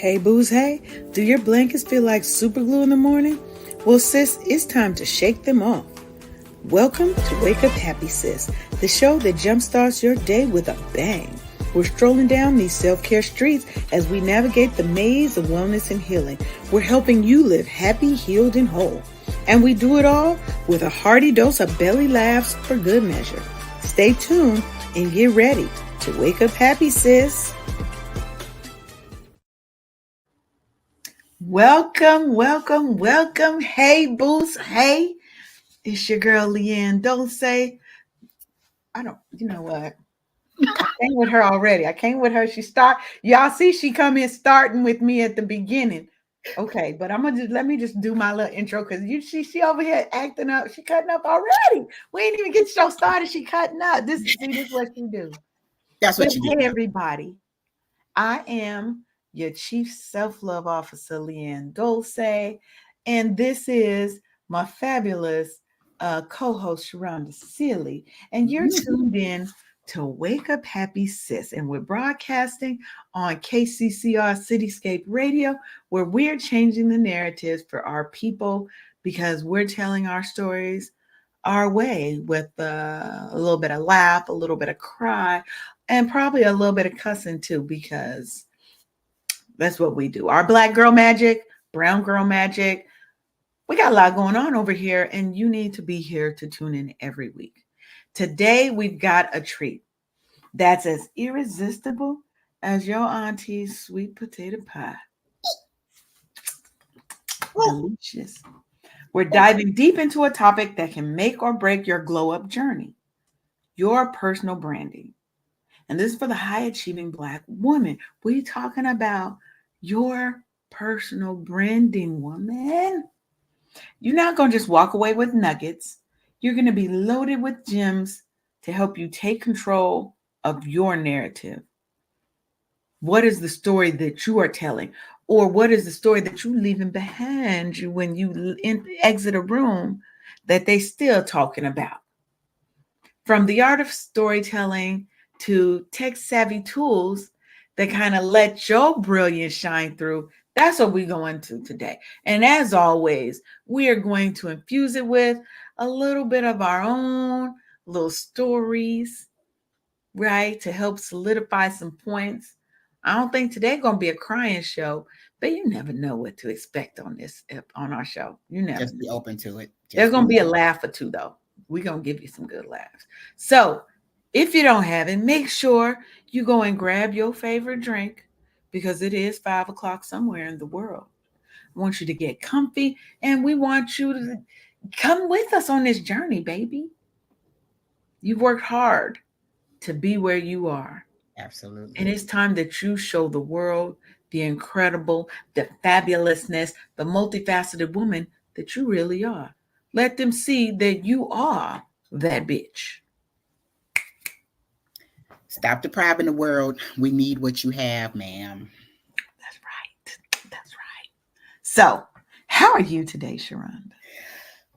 Hey, booze, hey. Do your blankets feel like super glue in the morning? Well, sis, it's time to shake them off. Welcome to Wake Up Happy, Sis, the show that jumpstarts your day with a bang. We're strolling down these self-care streets as we navigate the maze of wellness and healing. We're helping you live happy, healed, and whole. And we do it all with a hearty dose of belly laughs for good measure. Stay tuned and get ready to wake up happy, sis. Welcome, welcome, welcome. Hey, booze. Hey, it's your girl, Leanne. Don't say, you know what? I came with her already. I came with her. Y'all see, she come in starting with me at the beginning. Okay, but let me just do my little intro because she over here acting up. She cutting up already. We ain't even get the show started. She cutting up. This is what she do. That's what you do. Hey, everybody. I am your Chief Self-Love Officer, Leanne Dulce, and this is my fabulous co-host, Sharonda Sealy, and you're tuned in to Wake Up Happy Sis, and we're broadcasting on KCCR Cityscape Radio, where we're changing the narratives for our people because we're telling our stories our way with a little bit of laugh, a little bit of cry, and probably a little bit of cussing too, because that's what we do. Our black girl magic, brown girl magic. We got a lot going on over here, and you need to be here to tune in every week. Today, we've got a treat that's as irresistible as your auntie's sweet potato pie. Delicious. We're diving deep into a topic that can make or break your glow up journey, your personal branding. And this is for the high achieving Black woman. We're talking about your personal branding, woman. You're not going to just walk away with nuggets. You're going to be loaded with gems to help you take control of your narrative. What is the story that you are telling? Or what is the story that you're leaving behind you when you exit a room that they still talking about? From the art of storytelling to tech-savvy tools that kind of let your brilliance shine through, that's what we're going to today. And as always, we are going to infuse it with a little bit of our own little stories, right, to help solidify some points. I don't think today going to be a crying show, but you never know what to expect on our show. You never just be open to it. There's going to be a laugh or two, though. We're going to give you some good laughs. So if you don't have it, make sure you go and grab your favorite drink because it is 5 o'clock somewhere in the world. I want you to get comfy, and we want you to come with us on this journey, baby. You've worked hard to be where you are. Absolutely. And it's time that you show the world the incredible, the fabulousness, the multifaceted woman that you really are. Let them see that you are that bitch. Stop depriving the world. We need what you have, ma'am. That's right. That's right. So, how are you today, Sharonda?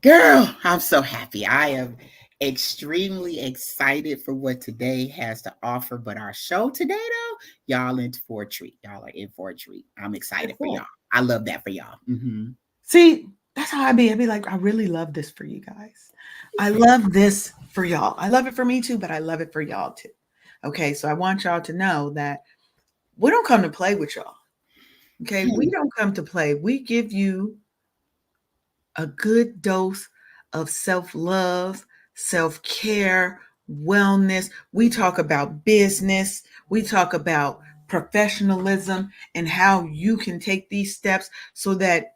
Girl, I'm so happy. I am extremely excited for what today has to offer. But our show today, though, y'all in for a treat. Y'all are in for a treat. I'm excited for y'all. I love that for y'all. Mm-hmm. See, that's how I be. I be like, I really love this for you guys. I love this for y'all. I love it for me too, but I love it for y'all too. Okay, so I want y'all to know that we don't come to play with y'all. Okay, we don't come to play. We give you a good dose of self-love, self-care, wellness. We talk about business. We talk about professionalism and how you can take these steps so that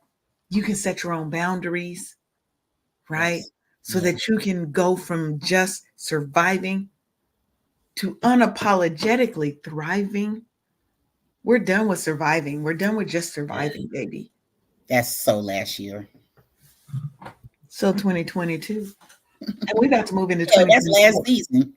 you can set your own boundaries, right? Yes. So that you can go from just surviving to unapologetically thriving. We're done with surviving. We're done with just surviving, baby. That's so last year. So 2022. And we got to move into 2022. That's last season.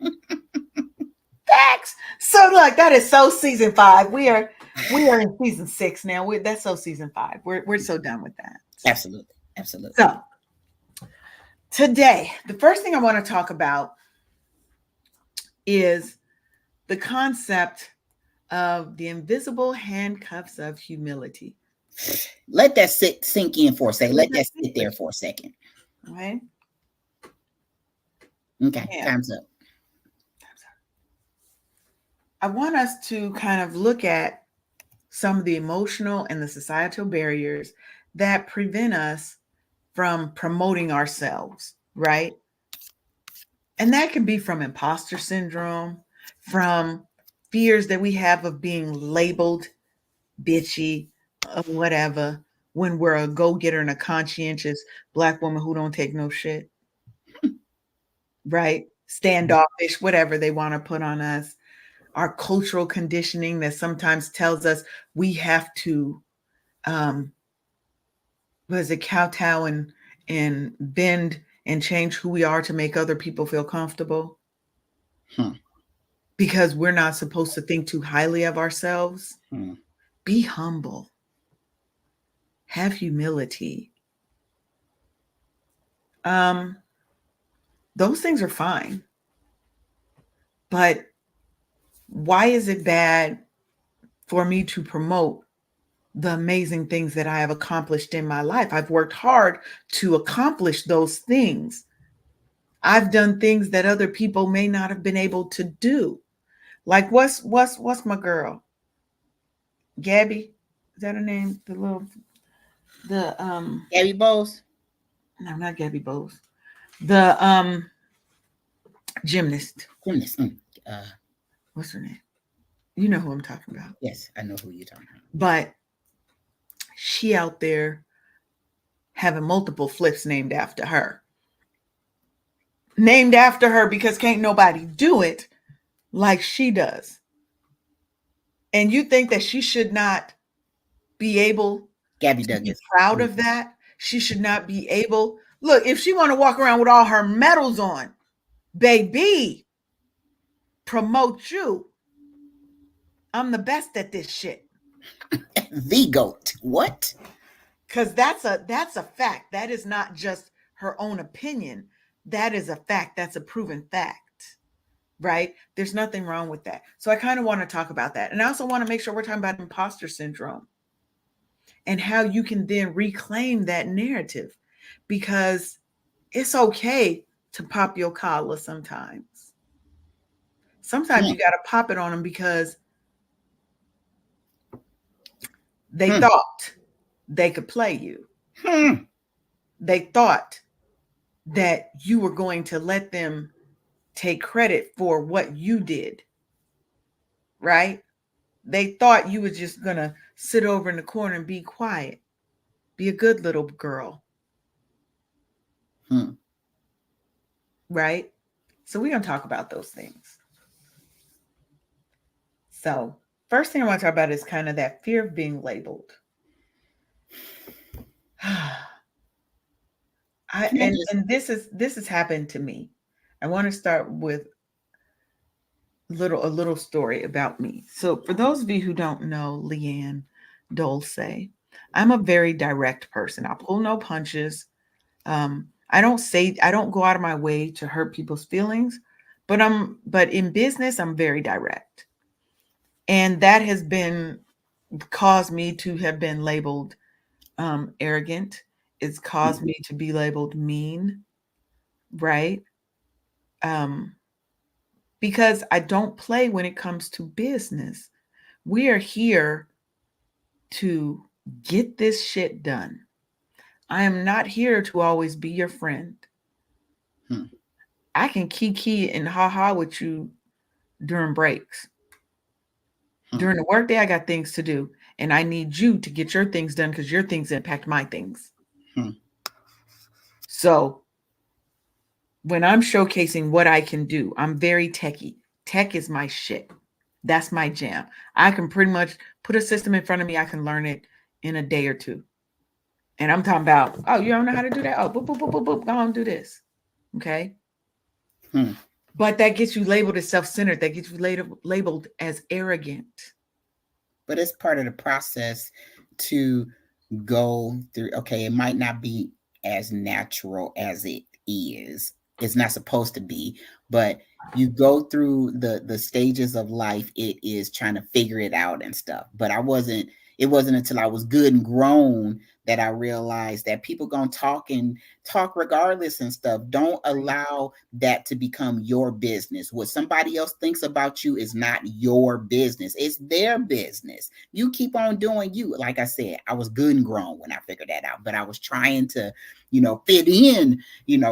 Facts. So look, that is so season 5. We are in season 6 now. That's so season 5. We're so done with that. Absolutely. Absolutely. So today, the first thing I want to talk about is the concept of the invisible handcuffs of humility. Let that sink in for a second. Let that sit there for a second. Okay. Okay, Yeah. time's up. I want us to kind of look at some of the emotional and the societal barriers that prevent us from promoting ourselves, right? And that can be from imposter syndrome, from fears that we have of being labeled bitchy or whatever when we're a go-getter and a conscientious Black woman who don't take no shit, right? Standoffish, whatever they want to put on us. Our cultural conditioning that sometimes tells us we have to was it kowtow and bend and change who we are to make other people feel comfortable because we're not supposed to think too highly of ourselves. Be humble, have humility. Those things are fine, but why is it bad for me to promote the amazing things that I have accomplished in my life? I've worked hard to accomplish those things. I've done things that other people may not have been able to do. Like what's my girl? Gabby? Is that her name? The Gabby Bowes? No, not Gabby Bowes. The gymnast. Gymnast. What's her name? You know who I'm talking about. Yes, I know who you're talking about. But she out there having multiple flips named after her. Named after her because can't nobody do it like she does. And you think that she should not be able Gabby to be Douglas. proud of that? She should not be able. Look, if she want to walk around with all her medals on, baby, promote you. I'm the best at this shit. The GOAT. What? Because that's a fact. That is not just her own opinion. That is a fact. That's a proven fact. Right? There's nothing wrong with that. So I kind of want to talk about that. And I also want to make sure we're talking about imposter syndrome and how you can then reclaim that narrative, because it's okay to pop your collar sometimes. Sometimes you got to pop it on them because they thought they could play you. They thought that you were going to let them take credit for what you did, right? They thought you were just going to sit over in the corner and be quiet, be a good little girl. Right? So we're going to talk about those things. So first thing I want to talk about is kind of that fear of being labeled. And this has happened to me. I want to start with a little story about me. So for those of you who don't know Leanne Dulce, I'm a very direct person. I pull no punches. I don't go out of my way to hurt people's feelings, but in business, I'm very direct. And that has caused me to have been labeled arrogant. It's caused me to be labeled mean, right? Because I don't play when it comes to business. We are here to get this shit done. I am not here to always be your friend. I can kiki and ha with you during breaks. During the workday, I got things to do, and I need you to get your things done because your things impact my things. So when I'm showcasing what I can do, I'm very techie. Tech is my shit. That's my jam. I can pretty much put a system in front of me. I can learn it in a day or two. And I'm talking about, oh, you don't know how to do that? Oh, boop, boop, boop, boop, boop. Go on, do this. Okay. But that gets you labeled as self-centered. That gets you labeled as arrogant. But it's part of the process to go through. Okay, it might not be as natural as it is. It's not supposed to be, but you go through the stages of life, it is trying to figure it out and stuff. But it wasn't until I was good and grown that I realized that people gonna talk regardless and stuff. Don't allow that to become your business. What somebody else thinks about you is not your business. It's their business. You keep on doing you. Like I said, I was good and grown when I figured that out, but I was trying to, fit in,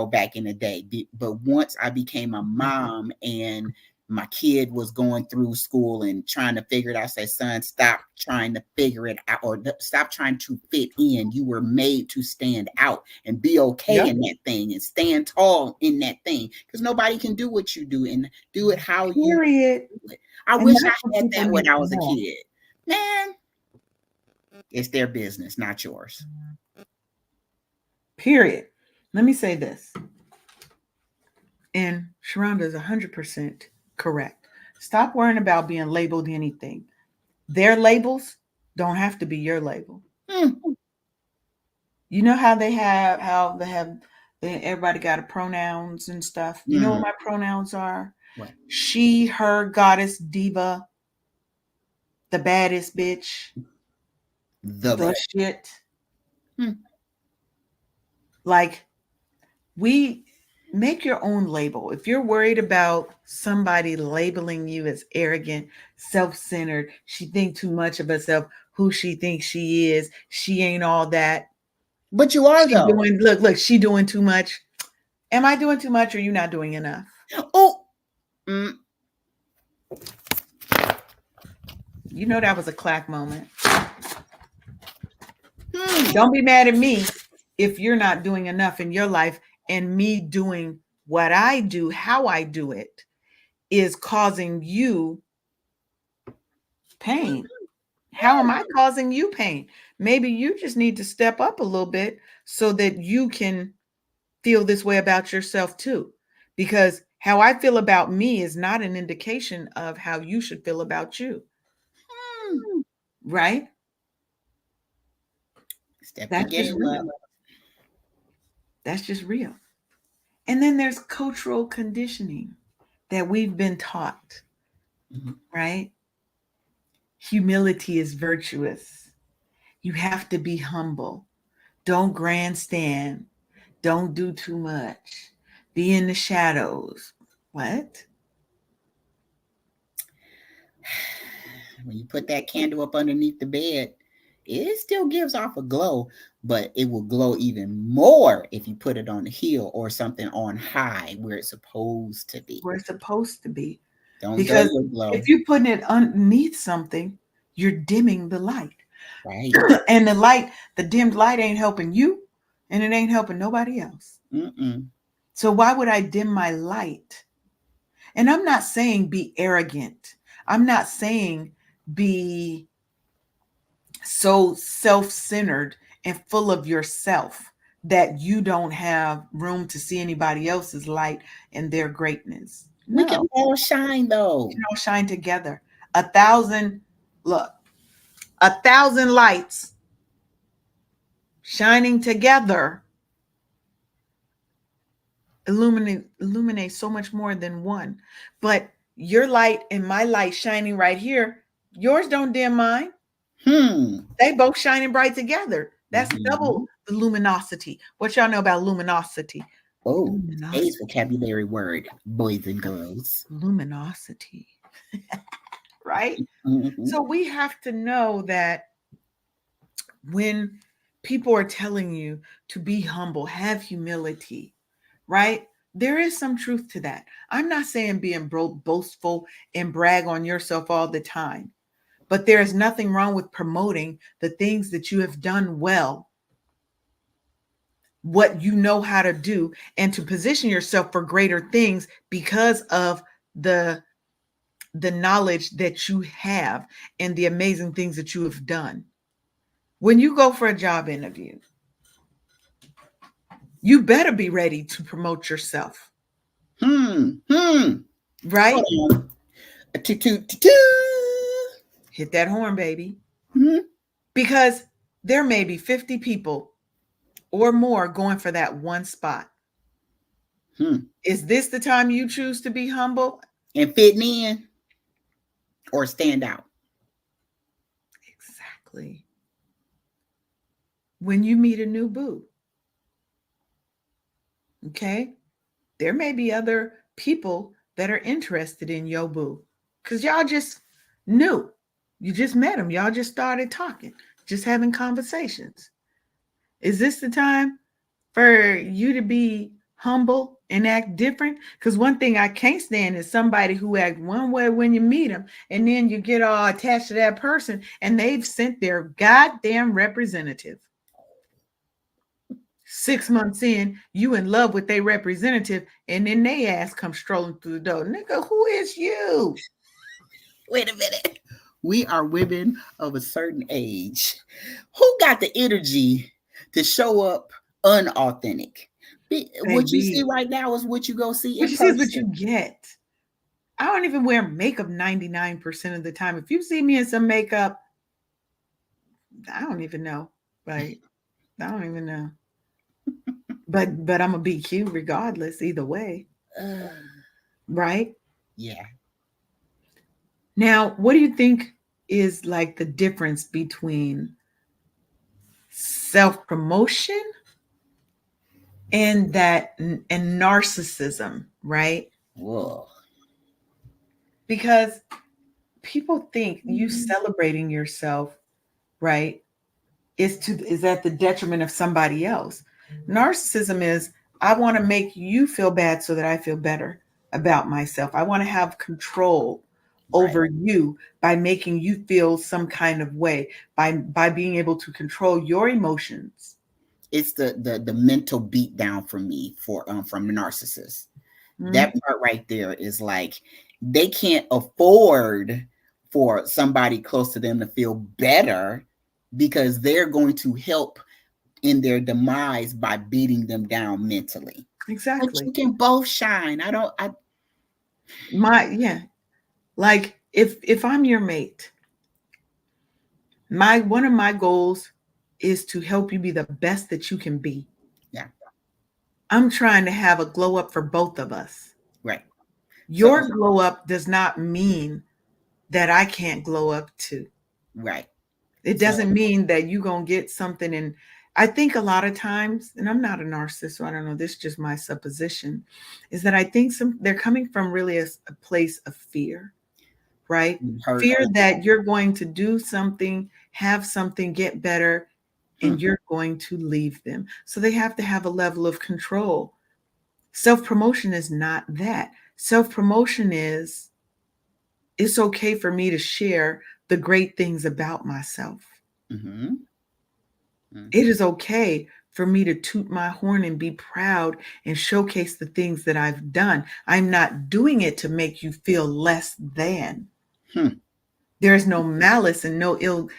back in the day. But once I became a mom and my kid was going through school and trying to figure it out, I said, son, stop trying to figure it out, or stop trying to fit in. You were made to stand out and be okay in that thing and stand tall in that thing, because nobody can do what you do and do it how you Period. do it. I And wish that's I what had people that when need I to was a know. kid. Man, it's their business, not yours. Period. Let me say this. And Sharonda is 100% correct. Stop worrying about being labeled anything. Their labels don't have to be your label. You know how everybody got a pronouns and stuff. You know what my pronouns are? What? She, her, goddess, diva, the baddest bitch, the shit. Like, we make your own label. If you're worried about somebody labeling you as arrogant, self-centered, she thinks too much of herself, who she thinks she is, she ain't all that. But you are, though. Look, she doing too much. Am I doing too much, or you not doing enough? Oh, you know that was a clack moment. Don't be mad at me if you're not doing enough in your life, and me doing what I do, how I do it, is causing you pain. How am I causing you pain? Maybe you just need to step up a little bit so that you can feel this way about yourself too. Because how I feel about me is not an indication of how you should feel about you. Right? Step That's your just game up. real. That's just real. And then there's cultural conditioning that we've been taught, right? Humility is virtuous. You have to be humble. Don't grandstand. Don't do too much. Be in the shadows. What? When you put that candle up underneath the bed, it still gives off a glow, but it will glow even more if you put it on the hill or something on high where it's supposed to be. Where it's supposed to be. Don't dull Because your glow. if you're putting it underneath something, you're dimming the light. Right. And the dimmed light ain't helping you, and it ain't helping nobody else. So why would I dim my light? And I'm not saying be arrogant. I'm not saying be so self-centered and full of yourself that you don't have room to see anybody else's light and their greatness. We can No, all shine, though. we can all shine together. 1,000, look, 1,000 lights shining together illuminate so much more than one. But your light and my light shining right here, yours don't dim mine. They both shining bright together. That's double the luminosity. What y'all know about luminosity? Oh, today's vocabulary word, boys and girls. Luminosity. Right? So we have to know that when people are telling you to be humble, have humility, right? There is some truth to that. I'm not saying being boastful and brag on yourself all the time, but there is nothing wrong with promoting the things that you have done well, what you know how to do, and to position yourself for greater things because of the knowledge that you have and the amazing things that you have done. When you go for a job interview, you better be ready to promote yourself. Right? Hit that horn, baby. Because there may be 50 people or more going for that one spot. Is this the time you choose to be humble? And fitting in or stand out. Exactly. When you meet a new boo, okay? There may be other people that are interested in your boo because y'all just knew. You just met them. Y'all just started talking, just having conversations. Is this the time for you to be humble and act different? Because one thing I can't stand is somebody who act one way when you meet them, and then you get all attached to that person, and they've sent their goddamn representative. 6 months in, you in love with their representative, and then they ass come strolling through the door. Nigga, who is you? Wait a minute. We are women of a certain age. Who got the energy to show up unauthentic? What you see Baby. right now is what you go see What in you see is what you person. get. I don't even wear makeup 99% of the time. If you see me in some makeup, I don't even know. Like, I don't even know. But I'm gonna be cute regardless, either way. Uh, Right? yeah. Now, what do you think is like the difference between self-promotion and narcissism, right? Whoa. Because people think you celebrating yourself, right, is at the detriment of somebody else. Narcissism is, I want to make you feel bad so that I feel better about myself. I want to have control Right. over you by making you feel some kind of way, by being able to control your emotions. It's the mental beat down for me for from the narcissist. That Mhm. part right there is like they can't afford for somebody close to them to feel better because they're going to help in their demise by beating them down mentally. But Exactly. you can both shine. I don't I Yeah, like if I'm your mate, my one of my goals is to help you be the best that you can be. yeah, I'm trying to have a glow up for both of us. right. So Your glow up does not mean that I can't glow up too. right. It So doesn't mean that you're going to get something. And I think a lot of times, and I'm not a narcissist, so I don't know, this is just my supposition, is that I think they're coming from really a place of fear, right? you hurt Fear people. that you're going to do something, have something, get better, and Hmm. you're going to leave them. So they have to have a level of control. Self promotion is not that. Self promotion is, it's okay for me to share the great things about myself. Mm-hmm. It Mm-hmm. is okay for me to toot my horn and be proud and showcase the things that I've done. I'm not doing it to make you feel less than. Hmm. There's no malice and no ill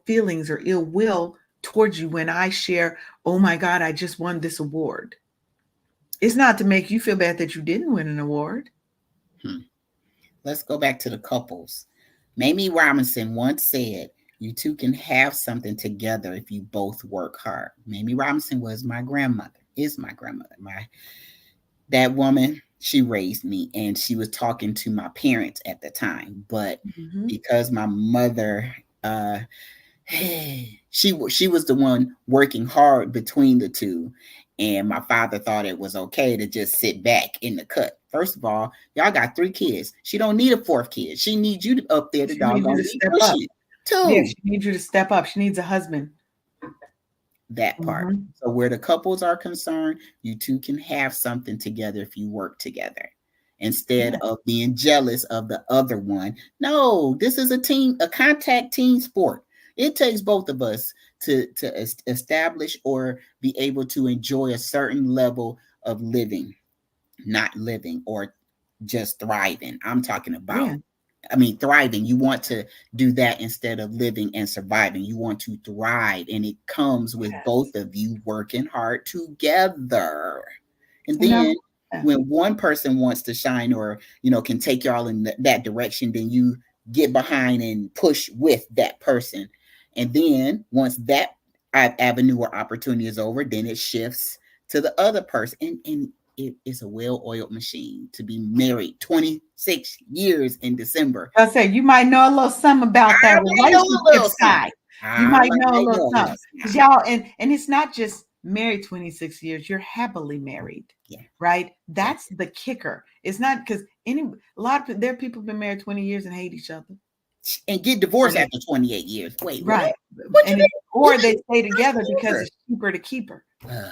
feelings or ill will towards you when I share, "Oh my god, I just won this award." It's not to make you feel bad that you didn't win an award. Hmm. Let's go back to the couples. Mamie Robinson once said, "You two can have something together if you both work hard." Mamie Robinson was my grandmother, is my grandmother. That woman, she raised me and she was talking to my parents at the time. But Mhm. because my mother, she was the one working hard between the two, and my father thought it was okay to just sit back in the cut. First of all, y'all got 3 kids. She don't need a fourth kid. She needs you up there to She needs you doggone to be step up. pushing. Yeah, Two, she needs you to step up. She needs a husband. that part. Mhm. So where the couples are concerned, you two can have something together if you work together instead Yeah. of being jealous of the other one. No, this is a team, a contact team sport. It takes both of us to establish or be able to enjoy a certain level of living, not living or just thriving. I'm talking Yeah. about, I mean, thriving. You want to do that instead of living and surviving. You want to thrive, and it comes with Yes. both of you working hard together. And And then yeah. when one person wants to shine or, can take y'all in that direction, then you get behind and push with that person. And then once that avenue or opportunity is over, then it shifts to the other person. And it is a well-oiled machine to be married 26 years in December. I say you might know a little something about I that might know a little relationship something. side. You might know a little something. Because y'all, and it's not just married 26 years, you're happily married. Yeah. Right? That's the kicker. It's not because there are people who've been married 20 years and hate each other. And get divorced after 28 years. Wait, right. What and you or they stay together because it's cheaper to keep her. Uh,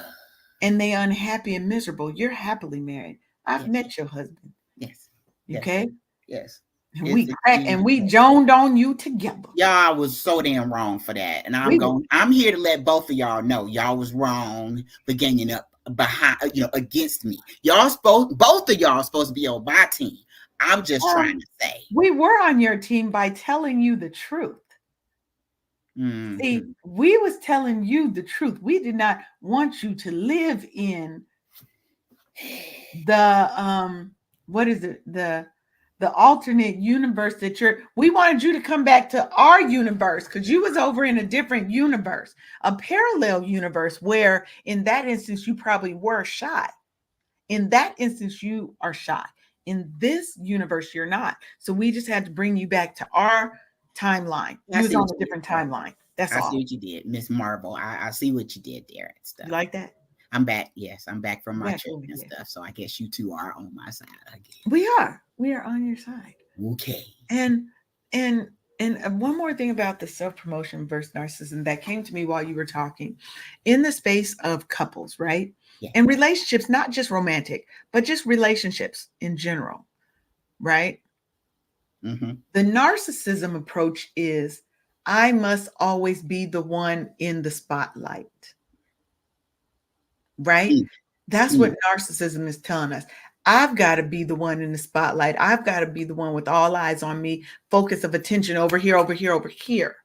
And they unhappy and miserable. You're happily married. I've Yes. met your husband. Yes. Okay. Yes. And It's we a cracked and we huge- joned on you together. Y'all was so damn wrong for that. And I'm here to let both of y'all know y'all was wrong for ganging up behind, against me. Both of y'all supposed to be on my team. I'm just trying to say. We were on your team by telling you the truth. Mm-hmm. See, we was telling you the truth. We did not want you to live in the what is it? The alternate universe that we wanted you to come back to our universe because you was over in a different universe, a parallel universe where in that instance you probably were shy. In that instance, you are shy. In this universe, you're not. So we just had to bring you back to our timeline. You was on a different timeline. That's all. I see what you did, Miss Marvel. I see what you did there and stuff. You like that? I'm back. Yes, I'm back from my trip and stuff. So I guess you two are on my side again. We are on your side. Okay. And one more thing about the self-promotion versus narcissism that came to me while you were talking, in the space of couples, right? Yeah. And relationships, not just romantic, but just relationships in general, right? Mm-hmm. The narcissism approach is, I must always be the one in the spotlight, right? Mm-hmm. That's what narcissism is telling us. I've got to be the one in the spotlight. I've got to be the one with all eyes on me, focus of attention over here, over here, over here.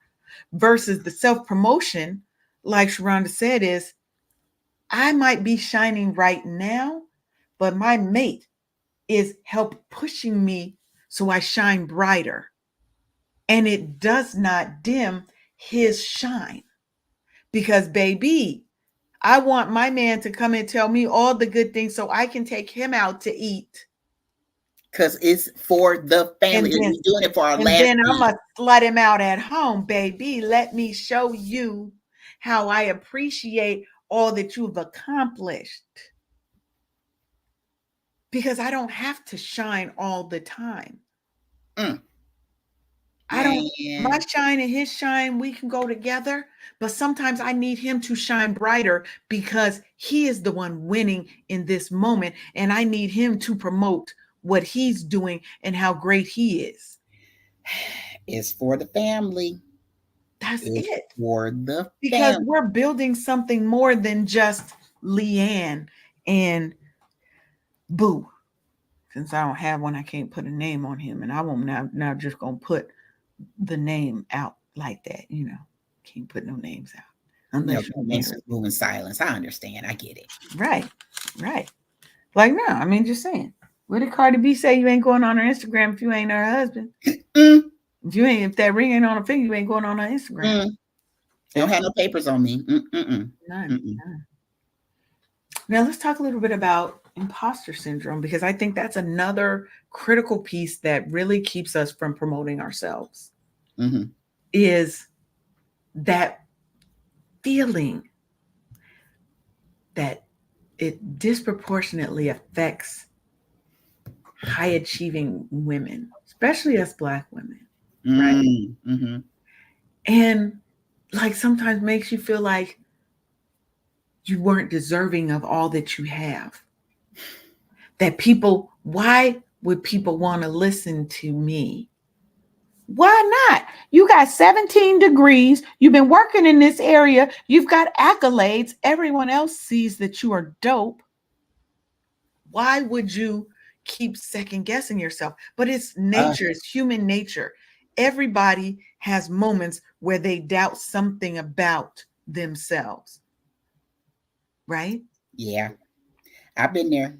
Versus the self-promotion, like Sharonda said, is I might be shining right now, but my mate is help pushing me so I shine brighter. And it does not dim his shine. Because, baby, I want my man to come and tell me all the good things so I can take him out to eat. Because it's for the family. We're doing it for our last. And then I'm going to slut him out at home, baby. Let me show you how I appreciate all that you've accomplished. Because I don't have to shine all the time. My shine and his shine, we can go together, but sometimes I need him to shine brighter because he is the one winning in this moment. And I need him to promote what he's doing and how great he is. It's for the family. That's it. For the because family. We're building something more than just Leanne and Boo. Since I don't have one, I can't put a name on him, and I won't now just gonna put the name out like that, can't put no names out unless you're moving silence. I understand. I get it. Right. Like, no, I mean, just saying. What did Cardi B say? You ain't going on her Instagram if you ain't her husband. If that ring ain't on her finger, you ain't going on her Instagram. They don't have no papers on me. None. Now let's talk a little bit about imposter syndrome, because I think that's another critical piece that really keeps us from promoting ourselves. Is that feeling that it disproportionately affects high achieving women, especially us Black women, right? And like sometimes makes you feel like you weren't deserving of all that you have. That why would people want to listen to me? Why not? You got 17 degrees. You've been working in this area. You've got accolades. Everyone else sees that you are dope. Why would you keep second guessing yourself? But it's nature. It's human nature. Everybody has moments where they doubt something about themselves. Right? Yeah. I've been there.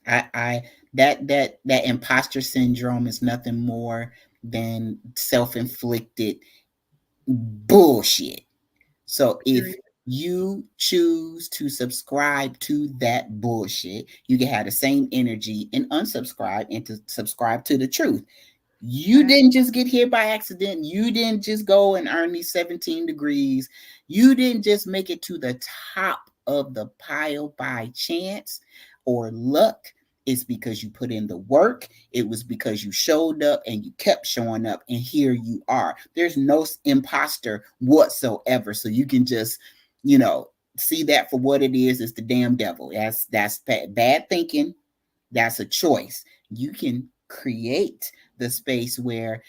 That imposter syndrome is nothing more than self-inflicted bullshit. So if you choose to subscribe to that bullshit, you can have the same energy and unsubscribe and to subscribe to the truth. You Right. didn't just get here by accident. You didn't just go and earn these 17 degrees. You didn't just make it to the top of the pile by chance or luck. It's because you put in the work. It was because you showed up and you kept showing up, and here you are. There's no imposter whatsoever. So you can just, you know, see that for what it is. It's the damn devil. That's bad thinking. That's a choice. You can create the space where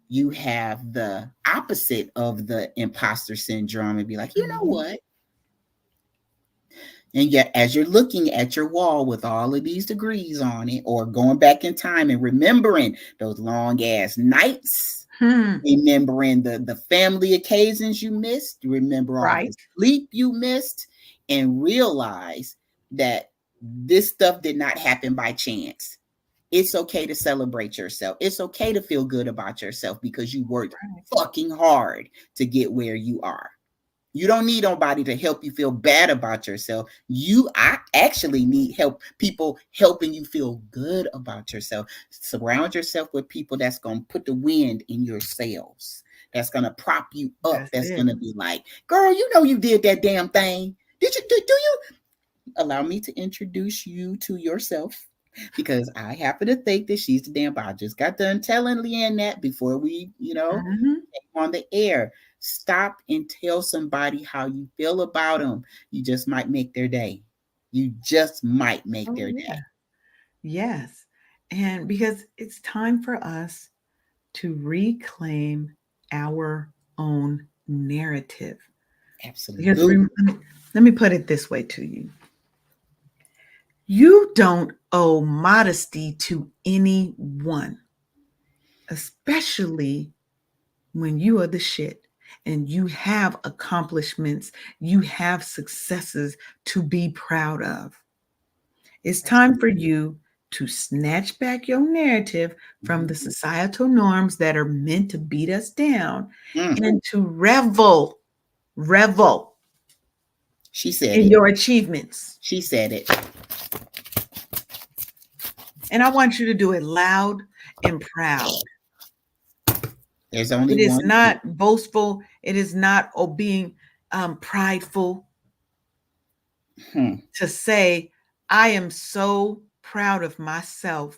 you have the opposite of the imposter syndrome and be like, you know Mhm. what? And yet, as you're looking at your wall with all of these degrees on it, or going back in time and remembering those long ass nights, Hmm. remembering the family occasions you missed, remember all the Right. sleep you missed, and realize that this stuff did not happen by chance. It's okay to celebrate yourself. It's okay to feel good about yourself because you worked Right. fucking hard to get where you are. You don't need nobody to help you feel bad about yourself. I actually need help, people helping you feel good about yourself. Surround yourself with people that's going to put the wind in your sails, that's going to prop you up, That's that's going it. to be like, girl, you know you did that damn thing. Do you allow me to introduce you to yourself? Because I happen to think that she's the damn. I just got done telling Leanne that before we, Mhm. came on the air. Stop and tell somebody how you feel about them. You just might make their day. You just might make Oh, their day. yeah. Yes. And because it's time for us to reclaim our own narrative. Because Absolutely. let me put it this way to you: you don't owe modesty to anyone, especially when you are the shit and you have accomplishments, you have successes to be proud of. It's time for Absolutely. you to snatch back your narrative from the Mhm. societal norms that are meant to beat us down Mm, and to revel she said in it. your achievements. She said it. And I want you to do it loud and proud. There's only It is one you. not boastful. It is not being prideful Hmm, to say, I am so proud of myself,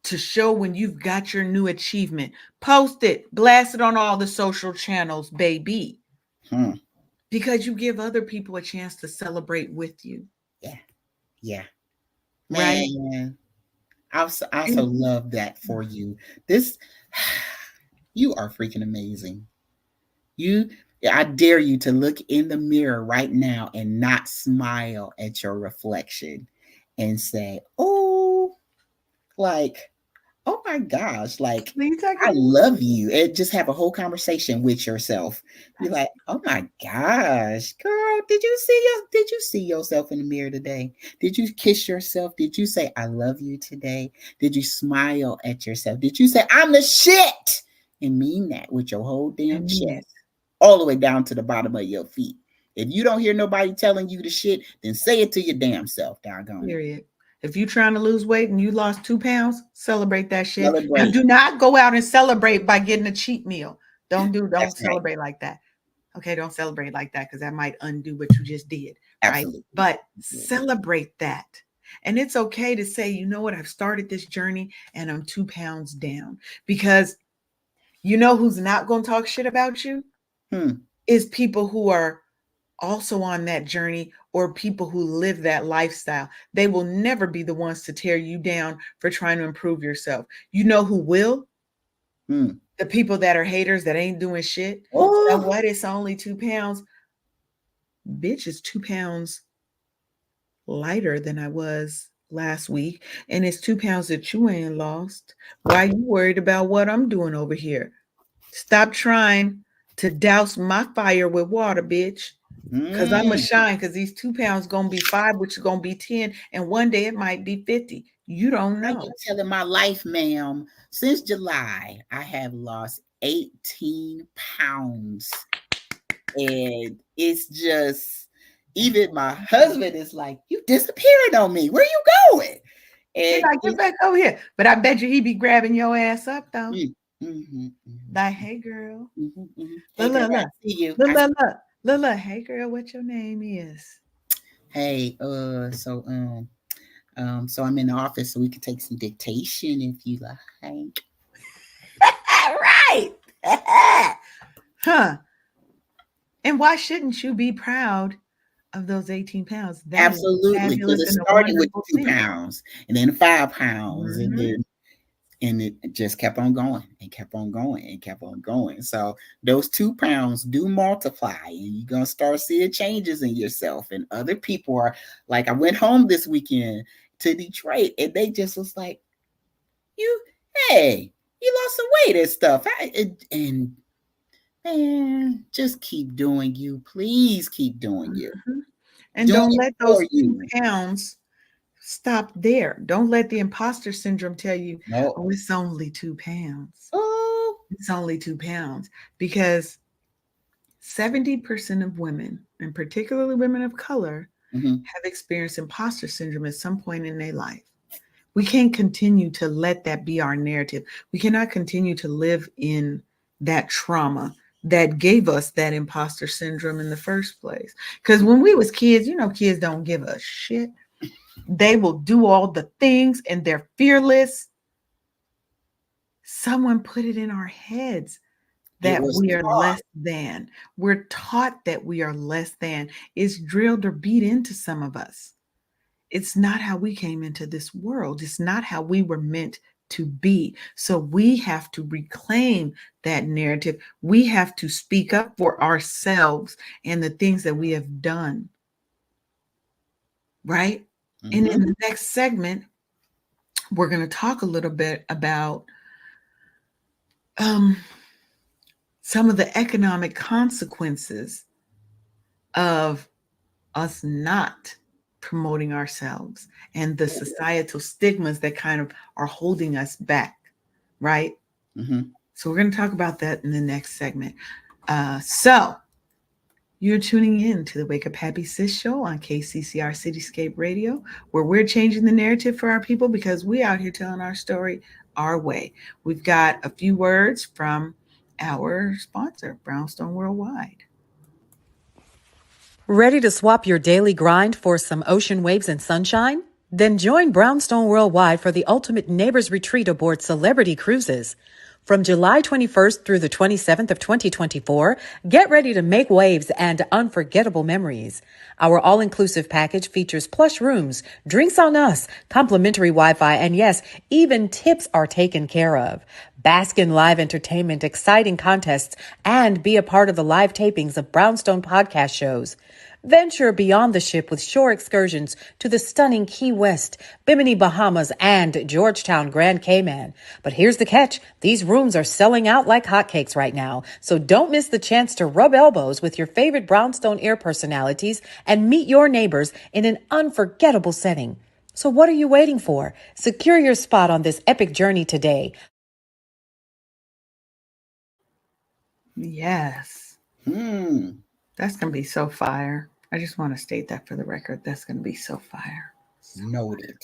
to show when you've got your new achievement. Post it, blast it on all the social channels, baby, hmm. because you give other people a chance to celebrate with you, Yeah. Yeah. right? Man. I also And love that for you. This, you are freaking amazing. You, I dare you to look in the mirror right now and not smile at your reflection and say, "Oh, like, oh my gosh, like, you I talking to me? love you." And just have a whole conversation with yourself. Be That's like, "Oh my gosh, girl, did you see yourself in the mirror today? Did you kiss yourself? Did you say I love you today? Did you smile at yourself? Did you say I'm the shit?" And mean that with your whole I damn mean it. chest, all the way down to the bottom of your feet. If you don't hear nobody telling you the shit, then say it to your damn self, doggone it. Period. If you're trying to lose weight and you lost 2 pounds, celebrate that shit. Now, Celebrate. do not go out and celebrate by getting a cheat meal. That's Don't right. celebrate like that. Okay, don't celebrate like that because that might undo what you just did, right? Absolutely. But Absolutely. celebrate that. And it's okay to say, you know what, I've started this journey and I'm 2 pounds down. Because you know who's not going to talk shit about you? Hmm. Is people who are also on that journey or people who live that lifestyle. They will never be the ones to tear you down for trying to improve yourself. You know who will? Hmm. The people that are haters that ain't doing shit. So Oh, what? It's only 2 pounds. Bitch is 2 pounds lighter than I was last week. And it's 2 pounds that you ain't lost. Why you worried about what I'm doing over here? Stop trying to douse my fire with water, bitch. Cause I'm gonna mm. shine. Cause these 2 pounds gonna be 5, which is gonna be 10, and one day it might be 50. You don't Now know. you telling my life, ma'am. Since July, I have lost 18 pounds. And it's just, even my husband is like, you disappearing on me. Where you going? He And like, get back over here. But I bet you he be grabbing your ass up though. mhm, mhm, Like, hey girl. hey Look, girl, look, I look. see you. Look, look, look. Look, look. Hey girl, what your name is? Hey, so I'm in the office, so we can take some dictation if you like. Right. Huh. And why shouldn't you be proud of those 18 pounds? That is a Absolutely, because fabulous it and a started with wonderful two thing. pounds, and then 5 pounds, Mhm. and it just kept on going and kept on going and kept on going. So those 2 pounds do multiply, and you're gonna start seeing changes in yourself. And other people are like, I went home this weekend to Detroit, and they just was like, "You, hey, you lost some weight and stuff." And man, just keep doing you. Please keep doing you. Mhm. And Doing don't it let for those two you. pounds stop there. Don't let the imposter syndrome tell you, No. oh, it's only 2 pounds. Oh. It's only 2 pounds. Because 70% of women, and particularly women of color, Mm-hmm. have experienced imposter syndrome at some point in their life. We can't continue to let that be our narrative. We cannot continue to live in that trauma that gave us that imposter syndrome in the first place. Because when we was kids, kids don't give a shit. They will do all the things and they're fearless. Someone put it in our heads It that was we are taught. less than. We're taught that we are less than. It's drilled or beat into some of us. It's not how we came into this world. It's not how we were meant to be. So we have to reclaim that narrative. We have to speak up for ourselves and the things that we have done. Right? And in Mm-hmm. the next segment, we're going to talk a little bit about um, some of the economic consequences of us not promoting ourselves and the societal stigmas that kind of are holding us back, right? Mm-hmm. So we're going to talk about that in the next segment. So you're tuning in to the Wake Up Happy Sis show on KCCR Cityscape Radio, where we're changing the narrative for our people because we out here telling our story our way. We've got a few words from our sponsor, Brownstone Worldwide. Ready to swap your daily grind for some ocean waves and sunshine? Then join Brownstone Worldwide for the ultimate neighbors retreat aboard Celebrity Cruises. From July 21st through the 27th of 2024, get ready to make waves and unforgettable memories. Our all-inclusive package features plush rooms, drinks on us, complimentary Wi-Fi, and yes, even tips are taken care of. Bask in live entertainment, exciting contests, and be a part of the live tapings of Brownstone podcast shows. Venture beyond the ship with shore excursions to the stunning Key West, Bimini, Bahamas, and Georgetown, Grand Cayman. But here's the catch. These rooms are selling out like hotcakes right now. So don't miss the chance to rub elbows with your favorite Brownstone Air personalities and meet your neighbors in an unforgettable setting. So what are you waiting for? Secure your spot on this epic journey today. Yes. Hmm. That's going to be so fire. I just want to state that for the record. That's going to be so fire. Noted.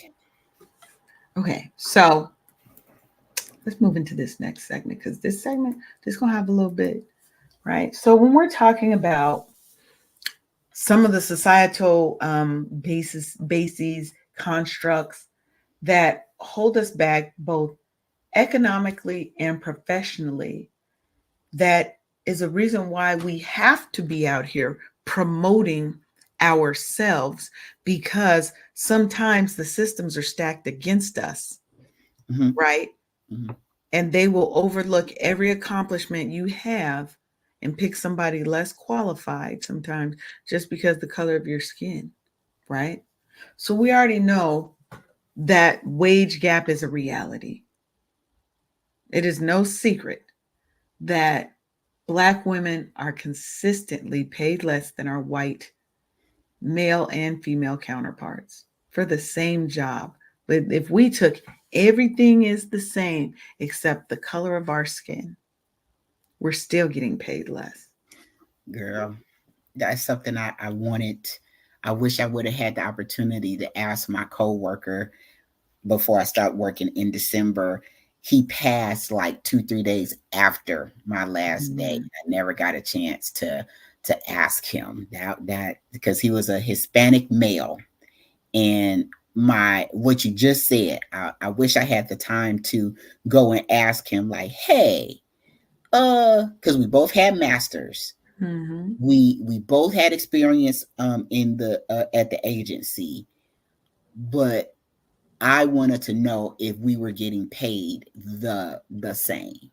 Okay, so let's move into this next segment because this segment is going to have a little bit, right? So when we're talking about some of the societal bases, constructs that hold us back both economically and professionally, that is a reason why we have to be out here promoting ourselves because sometimes the systems are stacked against us, Mm-hmm. right? Mm-hmm. And they will overlook every accomplishment you have and pick somebody less qualified sometimes just because the color of your skin, right? So we already know that wage gap is a reality. It is no secret that Black women are consistently paid less than our white male and female counterparts for the same job. But if we took everything is the same except the color of our skin, we're still getting paid less. Girl, that's something I wanted. I wish I would have had the opportunity to ask my coworker before I start working in December. He passed like 2, 3 days after my last day. Mm. I never got a chance to ask him that because he was a Hispanic male. And my what you just said, I wish I had the time to go and ask him, like, hey, because we both had masters. Mm-hmm. We both had experience in the at the agency, but I wanted to know if we were getting paid the same,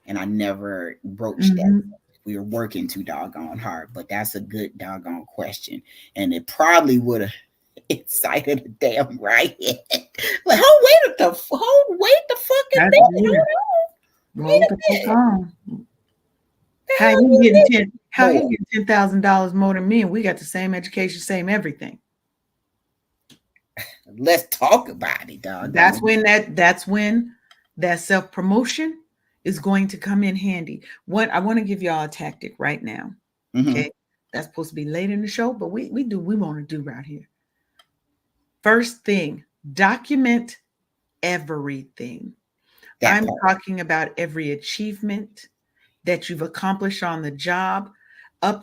and I never broached that. Mm-hmm. We were working too doggone hard, but that's a good doggone question, and it probably would have excited a damn riot. Like, oh wait the fucking That's minute, weird. wait Hold a the fuck minute, on. the How hell he you getting getting 10? How he for? getting $10,000 more than me, and we got the same education, same everything. Let's talk about it, That's doggone. when that self promotion is going to come in handy. What I want to give y'all a tactic right now. Mm-hmm. Okay, that's supposed to be late in the show, but we want to do right here. First thing, document everything. That I'm part. talking about every achievement that you've accomplished on the job.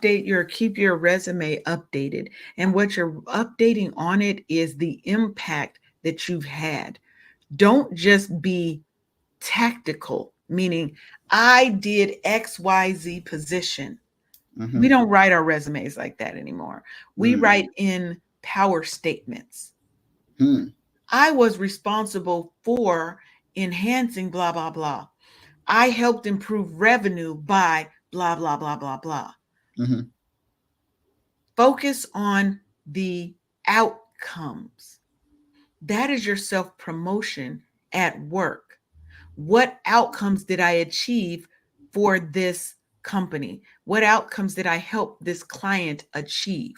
Keep your resume updated. And what you're updating on it is the impact that you've had. Don't just be tactical, meaning I did XYZ position. Mm-hmm. We don't write our resumes like that anymore. We Mm-hmm. write in power statements. Hmm. I was responsible for enhancing blah, blah, blah. I helped improve revenue by blah, blah, blah, blah, blah. Mm-hmm. Focus on the outcomes. That is your self promotion at work. What outcomes did I achieve for this company? What outcomes did I help this client achieve?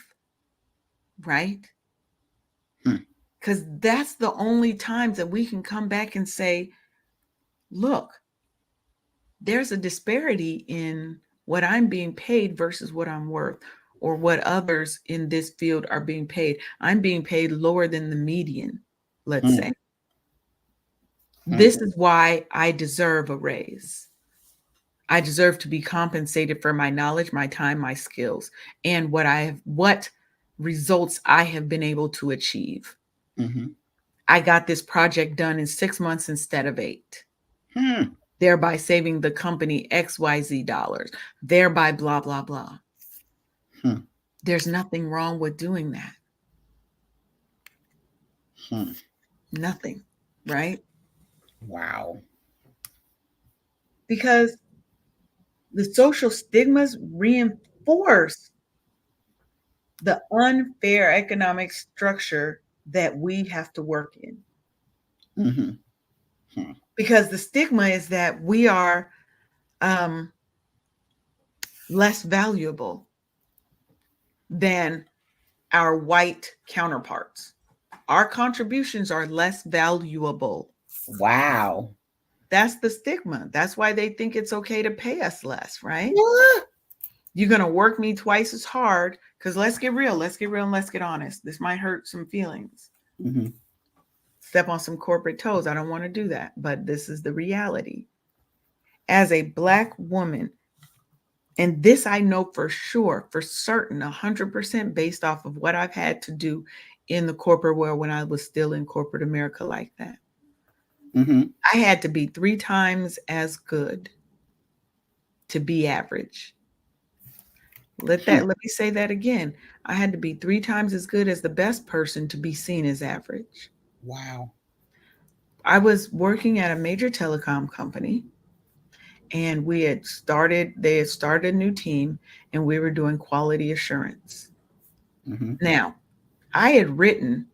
Right? Hmm. Because that's the only times that we can come back and say, look, there's a disparity in what I'm being paid versus what I'm worth, or what others in this field are being paid. I'm being paid lower than the median, let's Hmm. say. Hmm. This is why I deserve a raise. I deserve to be compensated for my knowledge, my time, my skills, and what results I have been able to achieve. Mm-hmm. I got this project done in 6 months instead of 8, Hmm. thereby saving the company XYZ dollars, thereby blah, blah, blah. Hmm. There's nothing wrong with doing that. Hmm. Nothing, right? Wow. Because the social stigmas reinforce the unfair economic structure that we have to work in. Mm-hmm. Hmm. Because the stigma is that we are um, less valuable than our white counterparts. Our contributions are less valuable. Wow. That's the stigma. That's why they think it's okay to pay us less, right? What? You're going to work me twice as hard because let's get real, and let's get honest. This might hurt some feelings. Mm-hmm. Step on some corporate toes. I don't want to do that, but this is the reality. As a Black woman, and this I know for sure, for certain, 100% based off of what I've had to do in the corporate world when I was still in corporate America like that. Mm-hmm. I had to be 3 times as good to be average. Let me say that again. I had to be 3 times as good as the best person to be seen as average. Wow. I was working at a major telecom company, and they had started a new team, and we were doing quality assurance. Mm-hmm. Now, I had written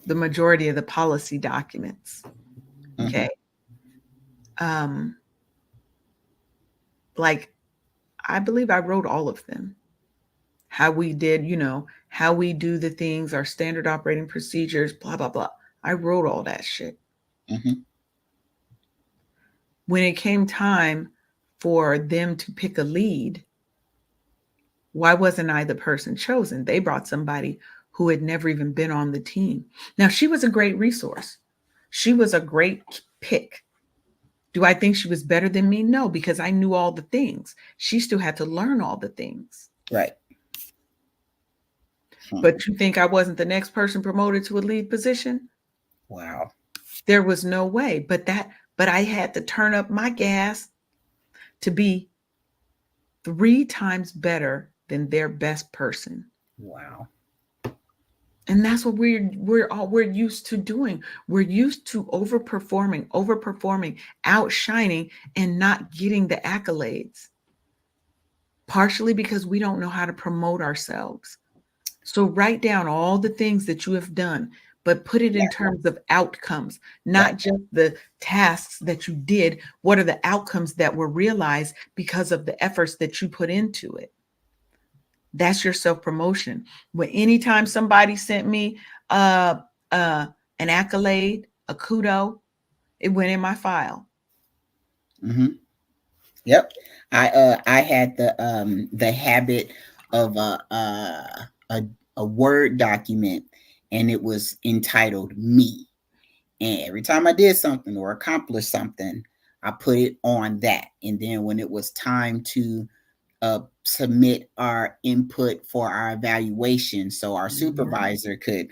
the majority of the policy documents. Mm-hmm. Okay. Um, like I believe I wrote all of them. How we did, how we do the things, our standard operating procedures, blah, blah, blah. I wrote all that shit. Mm-hmm. When it came time for them to pick a lead, Why wasn't I the person chosen? They brought somebody who had never even been on the team. Now, she was a great resource. She was a great pick. Do I think she was better than me? No, because I knew all the things. She still had to learn all the things. Right. But you think I wasn't the next person promoted to a lead position? Wow. There was no way. But I had to turn up my gas to be 3 times better than their best person. Wow. And that's what we're used to doing. We're used to overperforming, outshining, and not getting the accolades. Partially because we don't know how to promote ourselves. So write down all the things that you have done, but put it in terms of outcomes, not just the tasks that you did. What are the outcomes that were realized because of the efforts that you put into it? That's your self-promotion. When anytime somebody sent me an accolade, a kudo, it went in my file. Mm-hmm. Yep. I had the habit of a Word document, and it was entitled "Me." And every time I did something or accomplished something, I put it on that. And then when it was time to submit our input for our evaluation, so our supervisor could,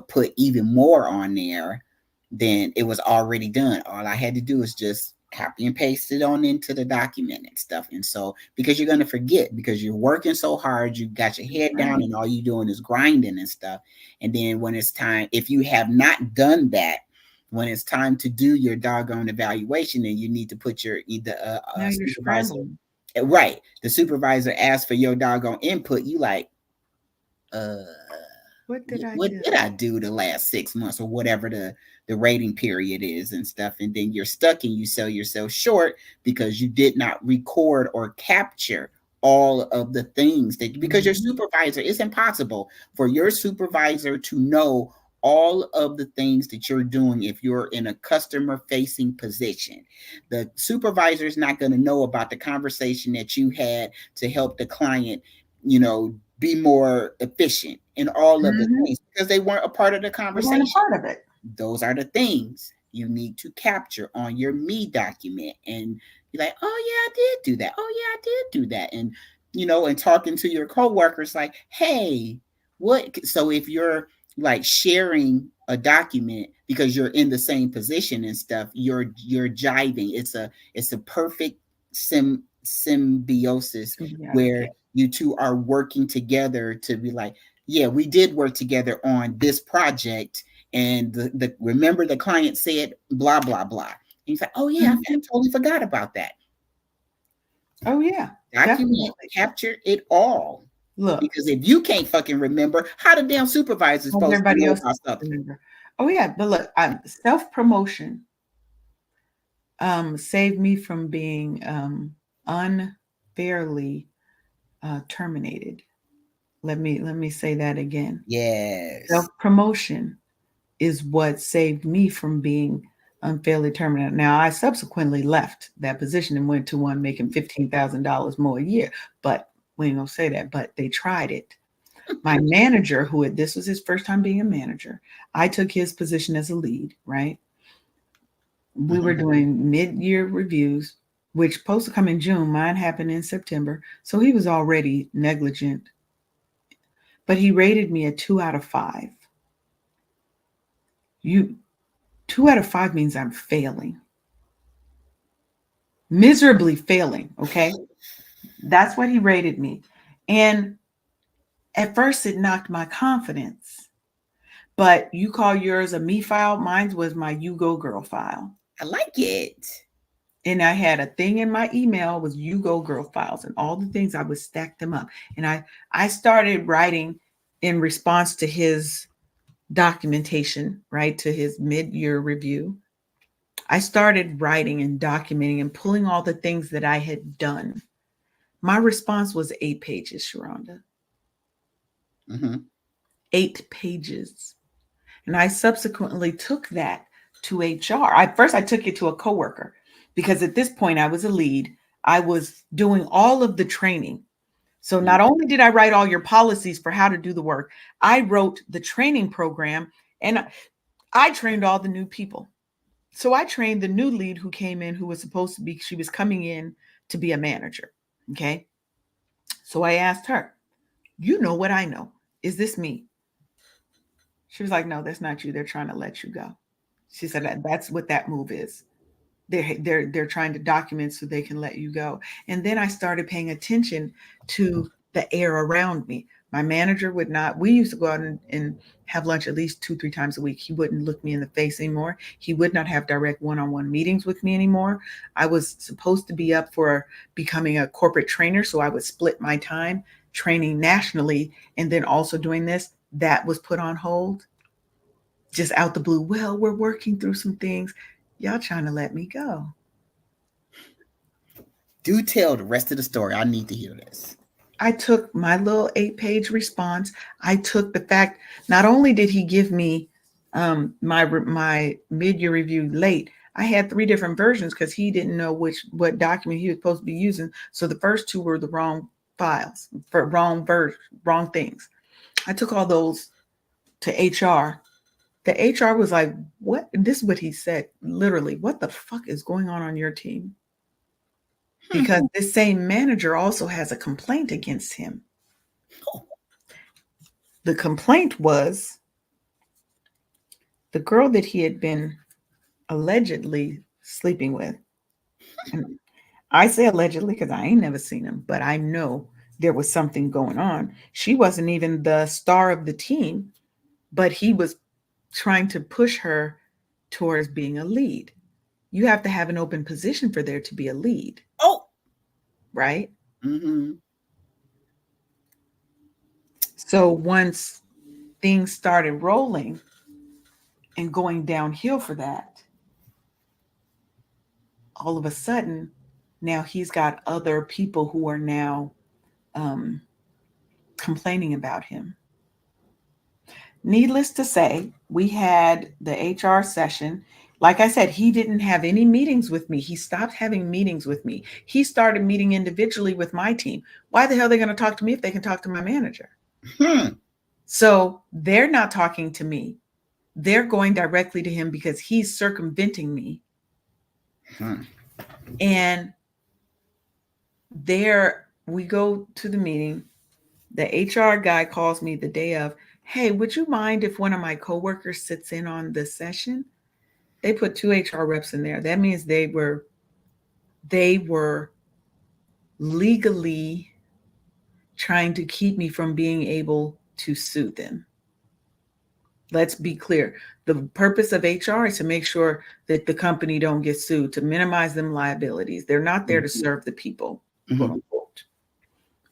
put even more on there, then it was already done. All I had to do is just copy and paste it on into the document and stuff. And so, because you're going to forget, because you're working so hard, you got your head down, and all you're doing is grinding and stuff. And then when it's time, if you have not done that, when it's time to do your doggone evaluation, then you need to put your either supervisor. Right. The supervisor asked for your doggone input. You like, what did I do the last 6 months or whatever the rating period is and stuff? And then you're stuck and you sell yourself short because you did not record or capture all of the things that, because your supervisor, it's impossible for your supervisor to know all of the things that you're doing if you're in a customer facing position. The supervisor is not going to know about the conversation that you had to help the client, be more efficient in all of the things, because they weren't a part of the conversation. They weren't a part of it. Those are the things you need to capture on your me document. And you're like, oh yeah, I did do that. Oh yeah, I did do that. And, and talking to your coworkers like, hey, what? So if you're like sharing a document because you're in the same position and stuff, you're jiving. It's a perfect symbiosis where you two are working together to be like, yeah, we did work together on this project, and the remember the client said blah blah blah. And he's like, oh yeah, I totally forgot about that. Oh yeah, document, capture it all. Look, because if you can't fucking remember, how the damn supervisor is supposed to know about something? Remember. Oh yeah, but look, self-promotion saved me from being unfairly terminated. Let me say that again. Yes. Self-promotion is what saved me from being unfairly terminated. Now, I subsequently left that position and went to one making $15,000 more a year, but we ain't gonna say that, but they tried it. My manager, this was his first time being a manager, I took his position as a lead, right? We were doing mid-year reviews, which supposed to come in June. Mine happened in September. So he was already negligent. But he rated me a 2 out of 5. 2 out of 5 means I'm failing. Miserably failing, okay? That's what he rated me. And at first it knocked my confidence. But you call yours a me file. Mine was my you go girl file. I like it. And I had a thing in my email was you go girl files, and all the things I would stack them up. And I started writing in response to his documentation, right? To his mid-year review. I started writing and documenting and pulling all the things that I had done. My response was 8 pages, Sharonda. 8 pages. And I subsequently took that to HR. First I took it to a coworker, because at this point I was a lead. I was doing all of the training. So not only did I write all your policies for how to do the work, I wrote the training program and I trained all the new people. So I trained the new lead who came in, who was supposed to be, she was coming in to be a manager. Okay. So I asked her, you know what I know? Is this me? She was like, no, that's not you. They're trying to let you go. She said that's what that move is. They're trying to document so they can let you go. And then I started paying attention to the air around me. My manager would not, we used to go out and have lunch at least 2-3 times a week. He wouldn't look me in the face anymore. He would not have direct one-on-one meetings with me anymore. I was supposed to be up for becoming a corporate trainer. So I would split my time training nationally and then also doing this. That was put on hold. Just out the blue. Well, we're working through some things. Y'all trying to let me go. Do tell the rest of the story. I need to hear this. I took my little 8-page response. I took the fact, not only did he give me my mid-year review late, I had 3 different versions because he didn't know what document he was supposed to be using. So the first 2 were the wrong files, for wrong things. I took all those to HR. The HR was like, what? This is what he said, literally, what the fuck is going on your team? Because this same manager also has a complaint against him. The complaint was the girl that he had been allegedly sleeping with. And I say allegedly because I ain't never seen him, but I know there was something going on. She wasn't even the star of the team, but he was trying to push her towards being a lead. You have to have an open position for there to be a lead. Oh, right? mm-hmm. So once things started rolling and going downhill for that, all of a sudden, now he's got other people who are now complaining about him. Needless to say, we had the HR session. Like I said, he didn't have any meetings with me. He stopped having meetings with me. He started meeting individually with my team. Why the hell are they going to talk to me if they can talk to my manager? So they're not talking to me. They're going directly to him because he's circumventing me. And there we go to the meeting. The HR guy calls me the day of, hey, would you mind if one of my coworkers sits in on this session? They put 2 HR reps in there. That means they were legally trying to keep me from being able to sue them. Let's be clear. The purpose of HR is to make sure that the company don't get sued, to minimize them liabilities. They're not there to serve the people, quote unquote.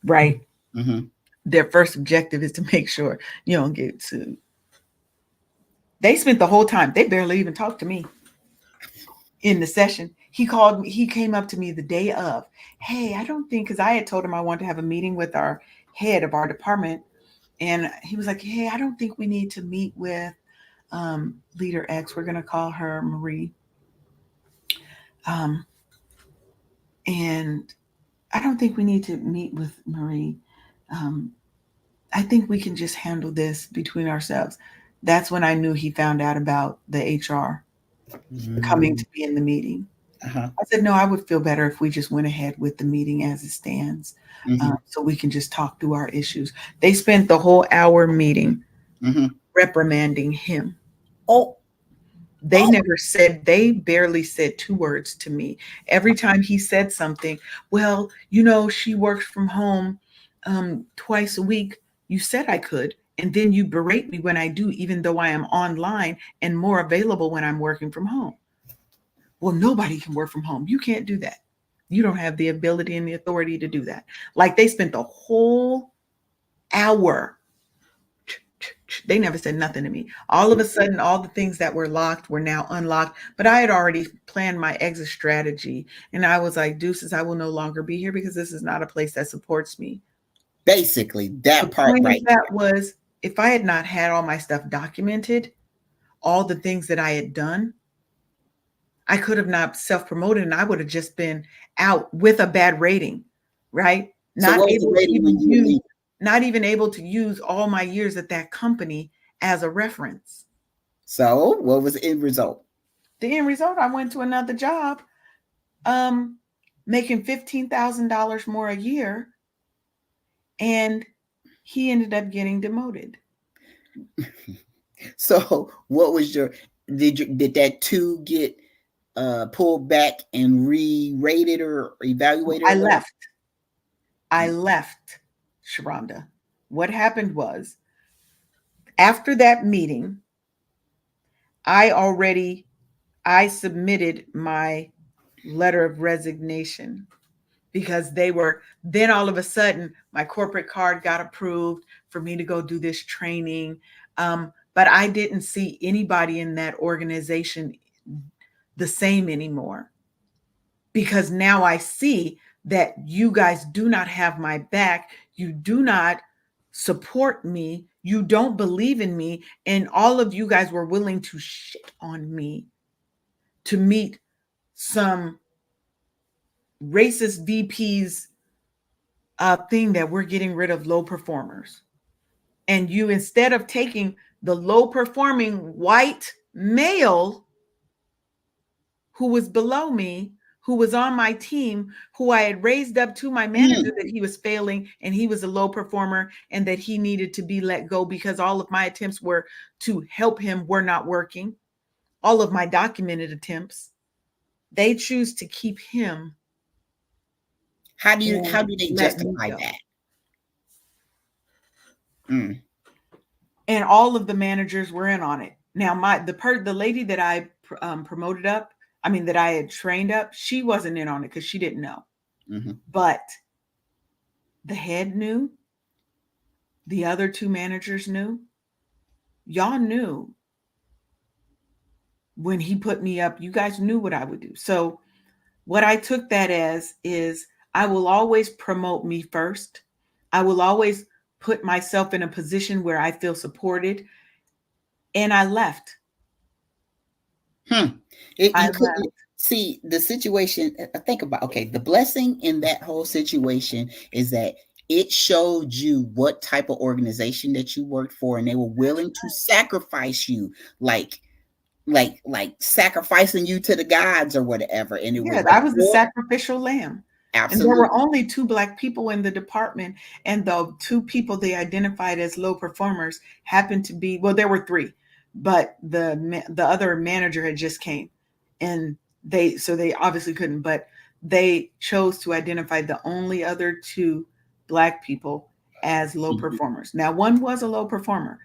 Right? Mm-hmm. Their first objective is to make sure you don't get sued. They spent the whole time, they barely even talked to me in the session. He called me, he came up to me the day of, hey, I don't think, because I had told him I wanted to have a meeting with our head of our department. And he was like, hey, I don't think we need to meet with leader X. We're going to call her Marie. And I don't think we need to meet with Marie. I think we can just handle this between ourselves. That's when I knew he found out about the HR coming to be in the meeting. I said, no, I would feel better if we just went ahead with the meeting as it stands. So we can just talk through our issues. They spent the whole hour meeting reprimanding him. They barely said 2 words to me. Every time he said something, well, she works from home twice a week. You said I could. And then you berate me when I do, even though I am online and more available when I'm working from home. Well, nobody can work from home. You can't do that. You don't have the ability and the authority to do that. Like, they spent the whole hour. They never said nothing to me. All of a sudden, all the things that were locked were now unlocked. But I had already planned my exit strategy. And I was like, deuces, I will no longer be here because this is not a place that supports me. Basically, that part right. That was, if I had not had all my stuff documented, all the things that I had done, I could have not self-promoted and I would have just been out with a bad rating, right? So not what was the able to rating when even you were use, leaving? not even able to use all my years at that company as a reference. So what was the end result? The end result, I went to another job, um, making $15,000 more a year, and he ended up getting demoted. So what was your did that two get pulled back and re-rated or evaluated I or whatever? left. I left, Sharonda. What happened was, after that meeting, I submitted my letter of resignation because they were, then all of a sudden my corporate card got approved for me to go do this training. But I didn't see anybody in that organization the same anymore, because now I see that you guys do not have my back. You do not support me. You don't believe in me. And all of you guys were willing to shit on me to meet some racist VP's thing that we're getting rid of low performers. And you, instead of taking the low performing white male who was below me, who was on my team, who I had raised up to my manager, that he was failing and he was a low performer and that he needed to be let go because all of my attempts were to help him were not working. All of my documented attempts, they choose to keep him How do and they let me justify go. that? Mm. And all of the managers were in on it. Now, the lady that I promoted up, I mean that I had trained up, she wasn't in on it because she didn't know. Mm-hmm. But the head knew, the other two managers knew, y'all knew when he put me up. You guys knew what I would do. So what I took that as is, I will always promote me first. I will always put myself in a position where I feel supported. And I left. I You couldn't left. see the situation. Think about, okay, the blessing in that whole situation is that it showed you what type of organization that you worked for, and they were willing to sacrifice you, like sacrificing you to the gods or whatever. And it was Yeah, I was the before, sacrificial lamb. And there were absolutely. only two Black people in the department. And the two people they identified as low performers happened to be, well, there were three, but the other manager had just came. And they obviously couldn't, but they chose to identify the only other two Black people as low Mm-hmm. performers. Now, one was a low performer.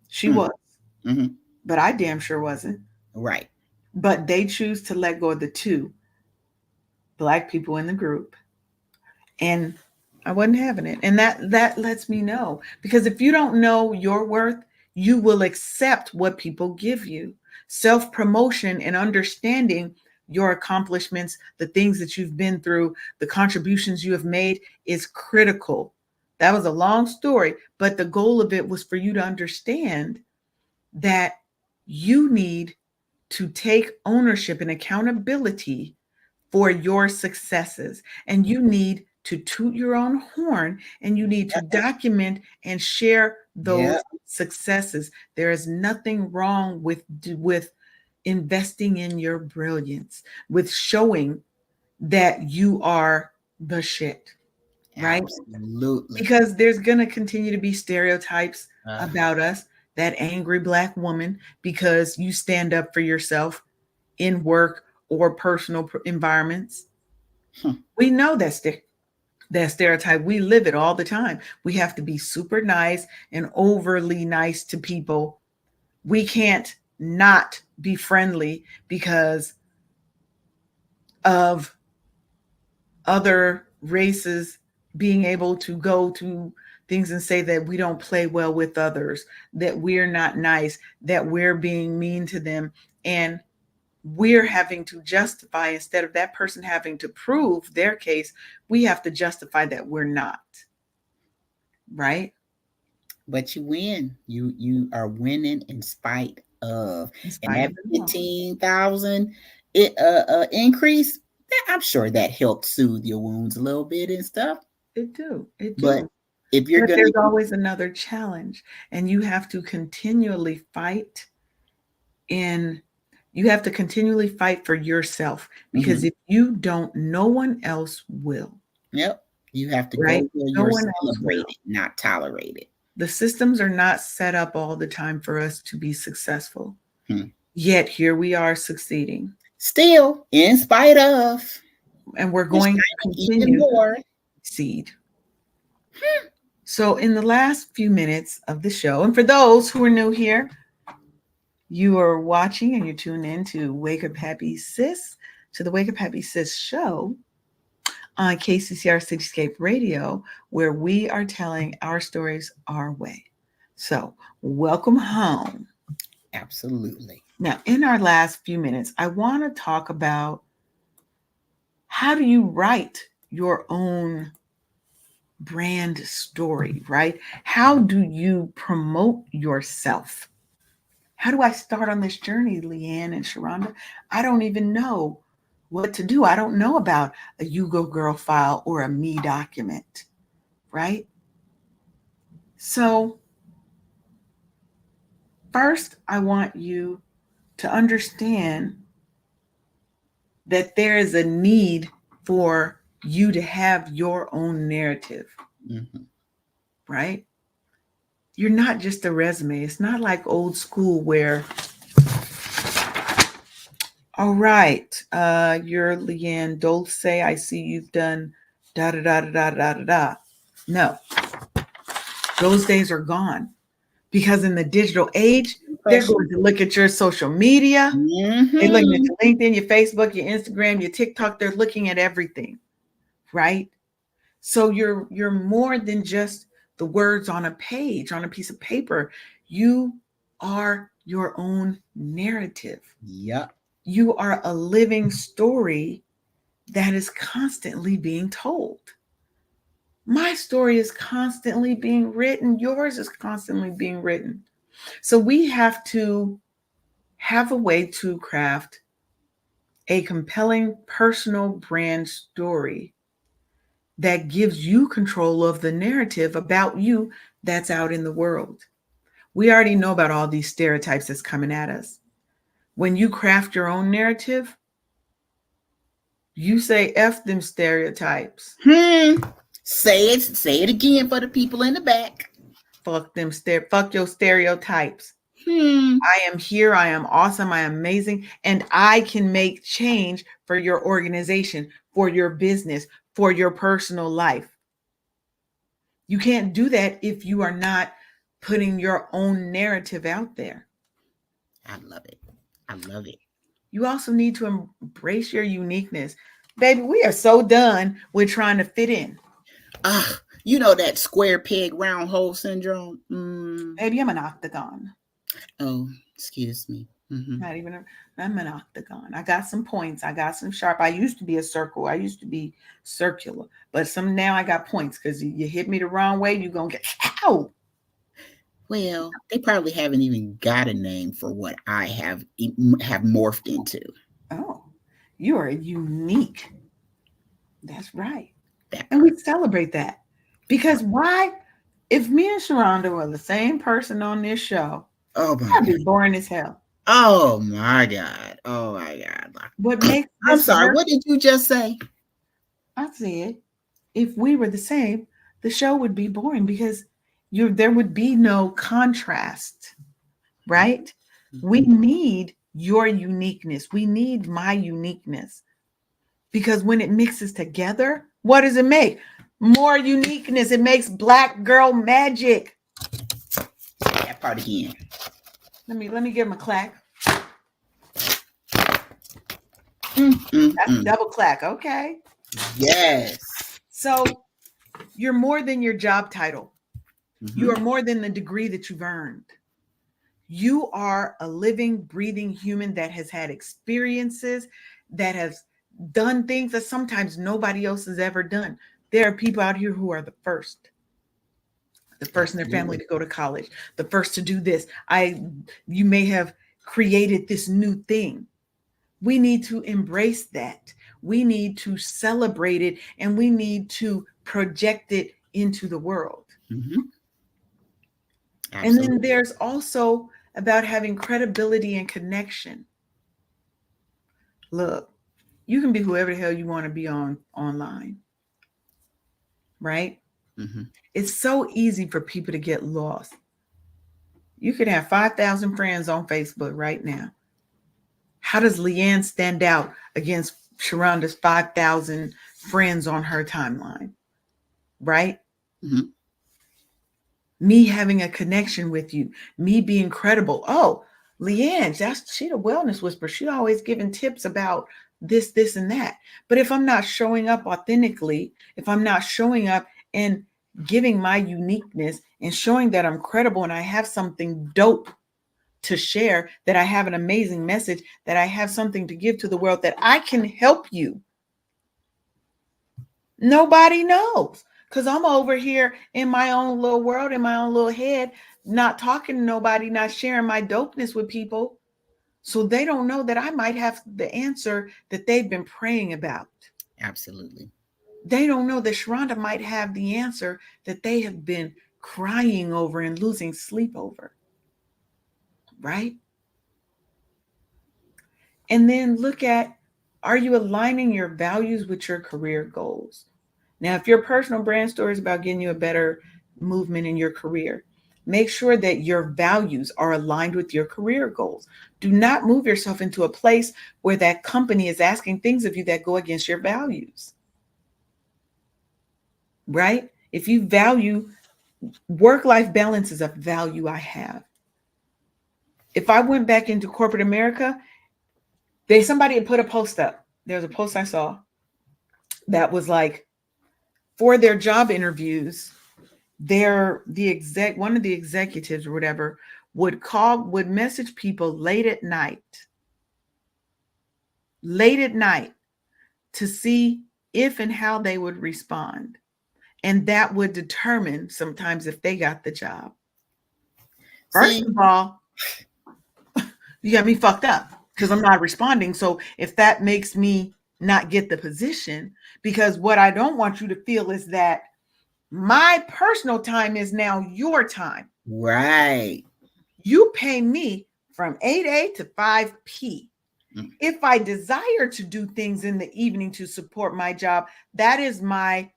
She was, Mm-hmm. but I damn sure wasn't. Right. But they choose to let go of the two Black people in the group, and I wasn't having it. And that lets me know, because if you don't know your worth, you will accept what people give you. Self-promotion and understanding your accomplishments, the things that you've been through, the contributions you have made is critical. That was a long story, but the goal of it was for you to understand that you need to take ownership and accountability for your successes. And you need to toot your own horn, and you need to document and share Yeah. those successes. There is nothing wrong with investing in your brilliance, with showing that you are the shit, right? Absolutely. Because there's going to continue to be stereotypes Uh, about us, that angry Black woman, because you stand up for yourself in work or personal environments. We know that stereotype. We live it all the time. We have to be super nice and overly nice to people. We can't not be friendly because of other races being able to go to things and say that we don't play well with others, that we're not nice, that we're being mean to them. And we're having to justify, instead of that person having to prove their case, we have to justify that we're not. Right? but you win. You are winning in spite of, In and spite that of it all. 15,000 increase. I'm sure that helped soothe your wounds a little bit and stuff. It do. It But do. if you're But going there's to, always another challenge, and you have to continually fight for yourself, because if you don't, no one else will. yep, you have to Right? go where No you're one else will. celebrated, not tolerated. The systems are not set up all the time for us to be successful. Hmm. Yet here we are succeeding. Still, in spite of, And we're going to even continue more. to succeed. So in the last few minutes of the show, and for those who are new here, you are watching and you're tuned in to Wake Up Happy Sis, to the Wake Up Happy Sis show on KCCR Cityscape Radio, where we are telling our stories our way. So welcome home. Absolutely. Now, in our last few minutes, I want to talk about, how do you write your own brand story, right? How do you promote yourself? How do I start on this journey, Leanne and Sharonda? I don't even know what to do. I don't know about a You Go Girl file or a me document, right? So first, I want you to understand that there is a need for you to have your own narrative, right? You're not just a resume. It's not like old school where, all right, you're Leanne Dulce. I see you've done da da da da da da da da. No, those days are gone, because in the digital age, they're going to look at your social media. They're looking at your LinkedIn, your Facebook, your Instagram, your TikTok. They're looking at everything, right? So you're more than just the words on a page, on a piece of paper. You are your own narrative. Yep. You are a living story that is constantly being told. My story is constantly being written. Yours is constantly being written. So we have to have a way to craft a compelling personal brand story that gives you control of the narrative about you that's out in the world. We already know about all these stereotypes that's coming at us. When you craft your own narrative, you say F them stereotypes. Say it again for the people in the back. Fuck your stereotypes. I am here, I am awesome, I am amazing, and I can make change for your organization, for your business, for your personal life. You can't do that if you are not putting your own narrative out there. I love it. I love it. You also need to embrace your uniqueness. Baby, we are so done with trying to fit in. You know that square peg round hole syndrome? Baby, I'm an octagon. Oh, excuse me. I'm an octagon. I got some points. I got some sharp. I used to be a circle. I used to be circular. But now I got points, because you hit me the wrong way, you're going to get, ow. Well, they probably haven't even got a name for what I have morphed into. Oh, you are unique. That's right. And we celebrate that. Because why? If me and Sharonda were the same person on this show, that'd be boring as hell. Oh my God. Oh my God. What makes I'm sorry. What did you just say? I said, if we were the same, the show would be boring, because there would be no contrast, right? We need your uniqueness. We need my uniqueness, because when it mixes together, what does it make? More uniqueness. It makes Black girl magic. That part again. Let me give him a clack. That's a double clack. Okay. Yes. So you're more than your job title. You are more than the degree that you've earned. You are a living, breathing human that has had experiences, that has done things that sometimes nobody else has ever done. There are people out here who are the first in their family to go to college, the first to do this. You may have created this new thing. We need to embrace that. We need to celebrate it, and we need to project it into the world. Mm-hmm. And then Absolutely. there's also about having credibility and connection. Look, you can be whoever the hell you want to be online, right? Mm-hmm. It's so easy for people to get lost. You could have 5,000 friends on Facebook right now. How does Leanne stand out against Sharonda's 5,000 friends on her timeline, right? Mm-hmm. Me having a connection with you, me being credible. Oh, Leanne, she's a wellness whisperer. She always giving tips about this, and that. But if I'm not showing up authentically, if I'm not showing up and giving my uniqueness and showing that I'm credible and I have something dope to share, that I have an amazing message, that I have something to give to the world, that I can help you, nobody knows, because I'm over here in my own little world, in my own little head, not talking to nobody, not sharing my dopeness with people. So they don't know that I might have the answer that they've been praying about. Absolutely. They don't know that Sharonda might have the answer that they have been crying over and losing sleep over. Right? And then look at, are you aligning your values with your career goals? Now, if your personal brand story is about getting you a better movement in your career, make sure that your values are aligned with your career goals. Do not move yourself into a place where that company is asking things of you that go against your values. Right? If you value work-life balance, is a value I have. If I went back into corporate America, somebody had put a post up. There was a post I saw that was like, for their job interviews, one of the executives or whatever would message people late at night to see if and how they would respond. And that would determine sometimes if they got the job. First of all, you got me fucked up because I'm not responding. So if that makes me not get the position, because what I don't want you to feel is that my personal time is now your time. Right. You pay me from 8 a to 5 p. Mm. If I desire to do things in the evening to support my job, that is my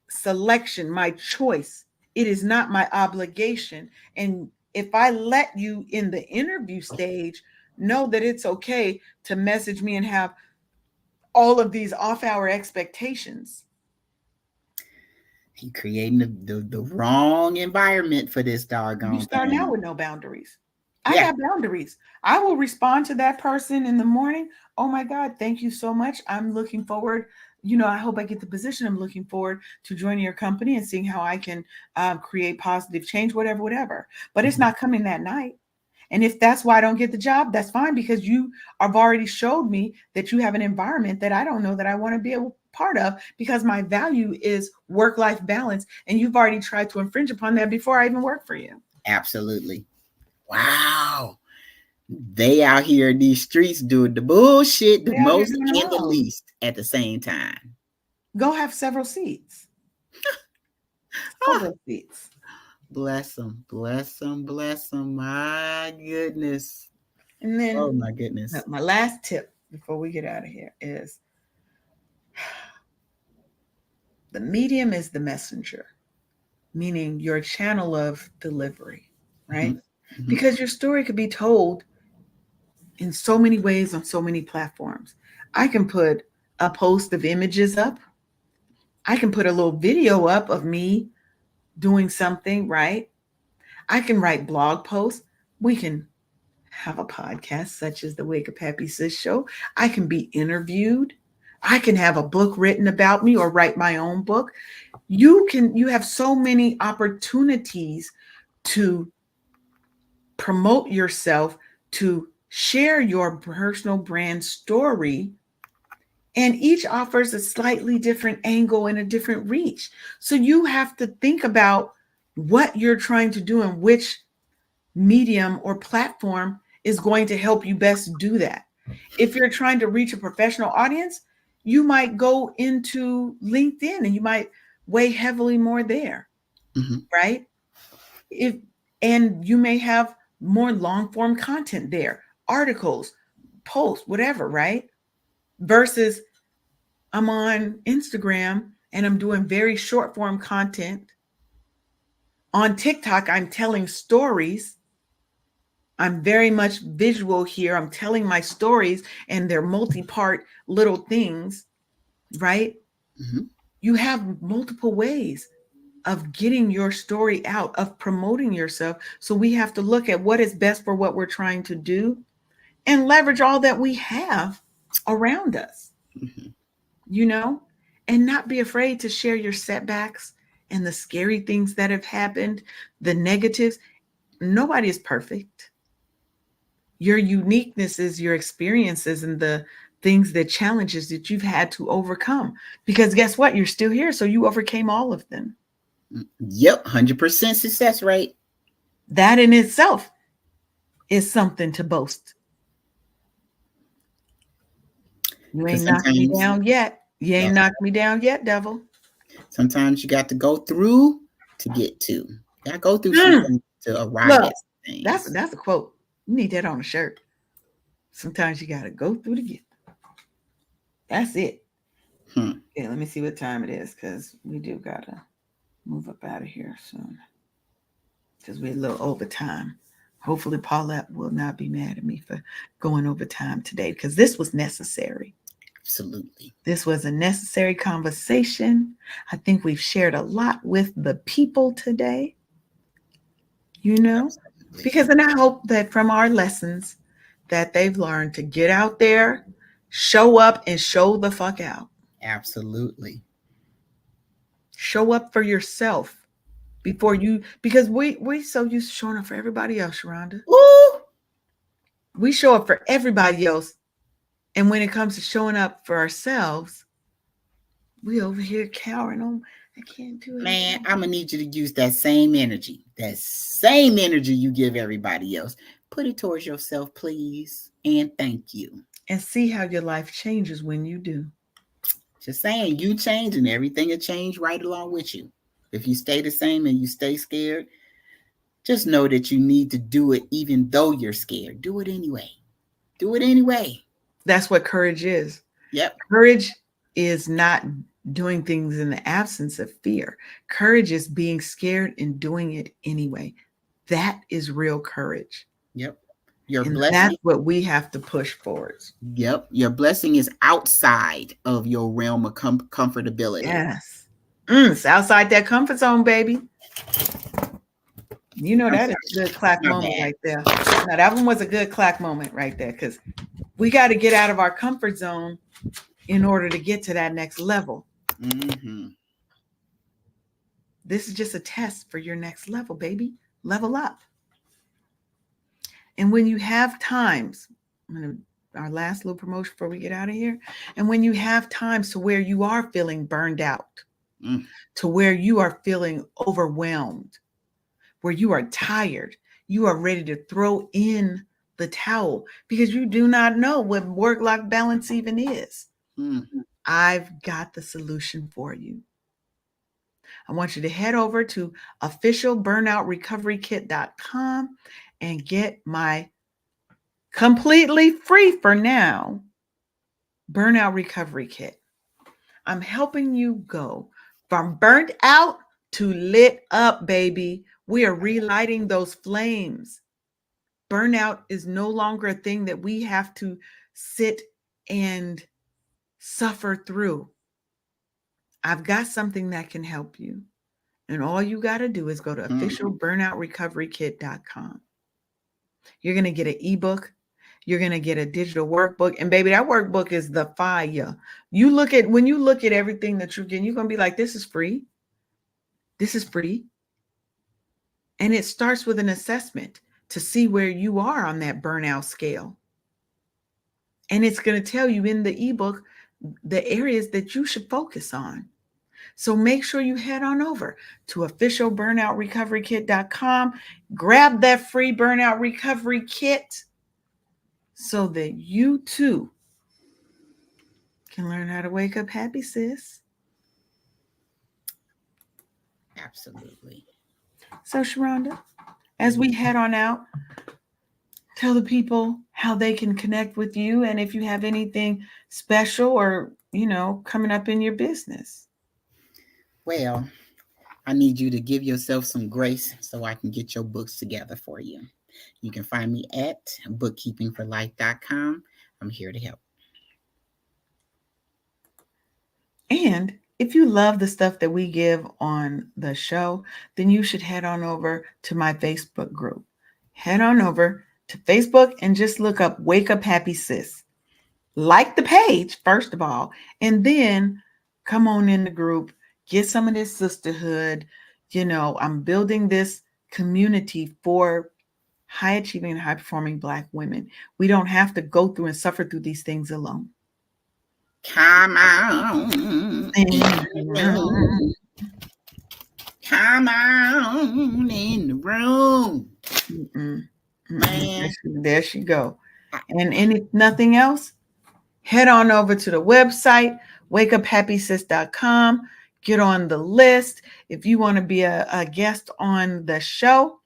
selection, my choice. It is not my obligation. And if I let you in the interview stage know that it's okay to message me and have all of these off-hour expectations, He creating the wrong environment for this doggone you start thing. out with no boundaries. Yeah. I got boundaries. I will respond to that person in the morning. Oh my God, thank you so much. I'm looking forward. I hope I get the position. I'm looking forward to joining your company and seeing how I can create positive change, whatever. But it's not coming that night. And if that's why I don't get the job, that's fine, because you have already showed me that you have an environment that I don't know that I want to be a part of, because my value is work-life balance. And you've already tried to infringe upon that before I even work for you. Absolutely. Wow. They out here in these streets doing the bullshit, the most and the least at the same time. Go have several seats. Several seats. Bless them, bless them, bless them. My goodness. And then, oh my goodness. My last tip before we get out of here is, the medium is the messenger, meaning your channel of delivery, right? Mm-hmm. Because your story could be told in so many ways on so many platforms. I can put a post of images up. I can put a little video up of me doing something, right? I can write blog posts. We can have a podcast such as the Wake Up Happy Sis Show. I can be interviewed. I can have a book written about me or write my own book. You have so many opportunities to promote yourself, to share your personal brand story, and each offers a slightly different angle and a different reach. So you have to think about what you're trying to do and which medium or platform is going to help you best do that. If you're trying to reach a professional audience, you might go into LinkedIn and you might weigh heavily more there, right? And you may have more long form content there, articles, posts, whatever, right? Versus I'm on Instagram and I'm doing very short form content. On TikTok, I'm telling stories. I'm very much visual here. I'm telling my stories and they're multi-part little things, right? You have multiple ways of getting your story out, of promoting yourself. So we have to look at what is best for what we're trying to do and leverage all that we have around us, you know, and not be afraid to share your setbacks and the scary things that have happened, the negatives. Nobody is perfect. Your uniqueness is your experiences and the things, the challenges that you've had to overcome. Because guess what? You're still here. So you overcame all of them. Yep, 100% success rate. That in itself is something to boast. You ain't knocked me down yet. You ain't knocked me down yet, devil. Sometimes you got to go through to get to. You got to go through something to arrive at things. That's a quote. You need that on a shirt. Sometimes you got to go through to get. That's it. Yeah, let me see what time it is because we do got to move up out of here soon because we're a little over time. Hopefully Paulette will not be mad at me for going over time today because this was necessary. Absolutely. This was a necessary conversation. I think we've shared a lot with the people today, you know, because and I hope that from our lessons that they've learned to get out there, show up and show the fuck out. Absolutely. Show up for yourself before you, because we so used to showing up for everybody else, Sharonda. Ooh. We show up for everybody else. And when it comes to showing up for ourselves, we over here cowering on, I can't do it. Man, I'm going to need you to use that same energy you give everybody else. Put it towards yourself, please. And thank you. And see how your life changes when you do. Just saying, you change and everything will change right along with you. If you stay the same and you stay scared, just know that you need to do it even though you're scared. Do it anyway. Do it anyway. That's what courage is. Yep. Courage is not doing things in the absence of fear. Courage is being scared and doing it anyway. That is real courage. Yep. Your and blessing. That's what we have to push forward. Yep. Your blessing is outside of your realm of comfortability. Yes. It's outside that comfort zone, baby. You know, that is a good clack moment right there. Now, that one was a good clack moment right there because we got to get out of our comfort zone in order to get to that next level. This is just a test for your next level, baby. Level up. And when you have times, our last little promotion before we get out of here, and when you have times to where you are feeling burned out, to where you are feeling overwhelmed, where you are tired, you are ready to throw in the towel because you do not know what work-life balance even is. I've got the solution for you. I want you to head over to officialburnoutrecoverykit.com and get my completely free for now burnout recovery kit. I'm helping you go from burnt out to lit up, baby. We are relighting those flames. Burnout is no longer a thing that we have to sit and suffer through. I've got something that can help you. And all you got to do is go to officialburnoutrecoverykit.com. You're going to get an ebook. You're going to get a digital workbook. And baby, that workbook is the fire. When you look at everything that you're getting, you're going to be like, this is free. This is free. And it starts with an assessment to see where you are on that burnout scale. And it's going to tell you in the ebook the areas that you should focus on. So make sure you head on over to officialburnoutrecoverykit.com. Grab that free burnout recovery kit so that you too can learn how to wake up happy, sis. Absolutely. So, Sharonda, as we head on out, tell the people how they can connect with you and if you have anything special or, coming up in your business. Well, I need you to give yourself some grace so I can get your books together for you. You can find me at bookkeepingforlife.com. I'm here to help. And if you love the stuff that we give on the show, then you should head on over to my Facebook group. Head on over to Facebook and just look up Wake Up Happy Sis. Like the page, first of all, and then come on in the group, get some of this sisterhood. I'm building this community for high achieving and high performing Black women. We don't have to go through and suffer through these things alone. Come on in the room. Come on in the room. Man. There she go. And nothing else, head on over to the website, wakeuphappysis.com. Get on the list. If you want to be a guest on the show,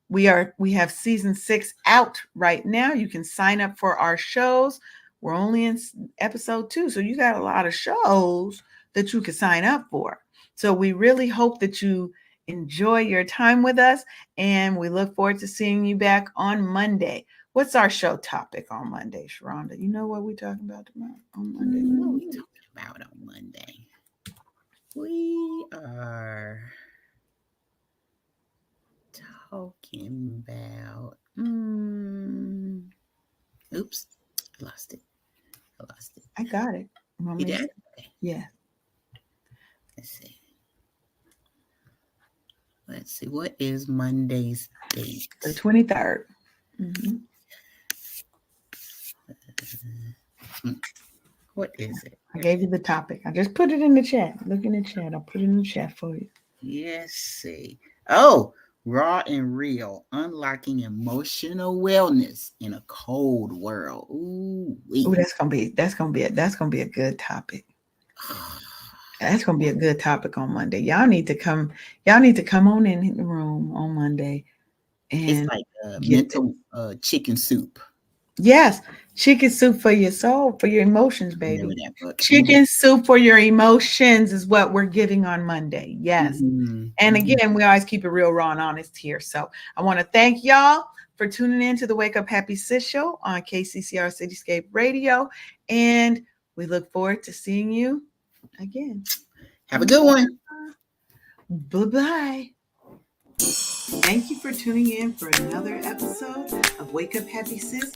we have season 6 out right now. You can sign up for our shows. We're only in episode 2, so you got a lot of shows that you can sign up for. So we really hope that you enjoy your time with us, and we look forward to seeing you back on Monday. What's our show topic on Monday, Sharonda? You know what we're talking about tomorrow on Monday? What are we talking about on Monday? We are talking about. Oops, I lost it. I got it. You did? Yeah. Let's see. What is Monday's date? The 23rd. Mm-hmm. What is it? I gave you the topic. I just put it in the chat. Look in the chat. I'll put it in the chat for you. Yes, see. Oh, raw and real, unlocking emotional wellness in a cold world. Ooh, that's gonna be a good topic. That's gonna be a good topic on Monday. Y'all need to come on in the room on Monday. And it's like mental chicken soup. Yes, chicken soup for your soul, for your emotions, baby. That chicken soup for your emotions is what we're giving on Monday. Yes. Mm-hmm. And again, we always keep it real, raw, and honest here. So I want to thank y'all for tuning in to the Wake Up Happy Sis show on KCCR Cityscape Radio. And we look forward to seeing you again. Have a good one. Bye-bye. Thank you for tuning in for another episode of Wake Up Happy Sis.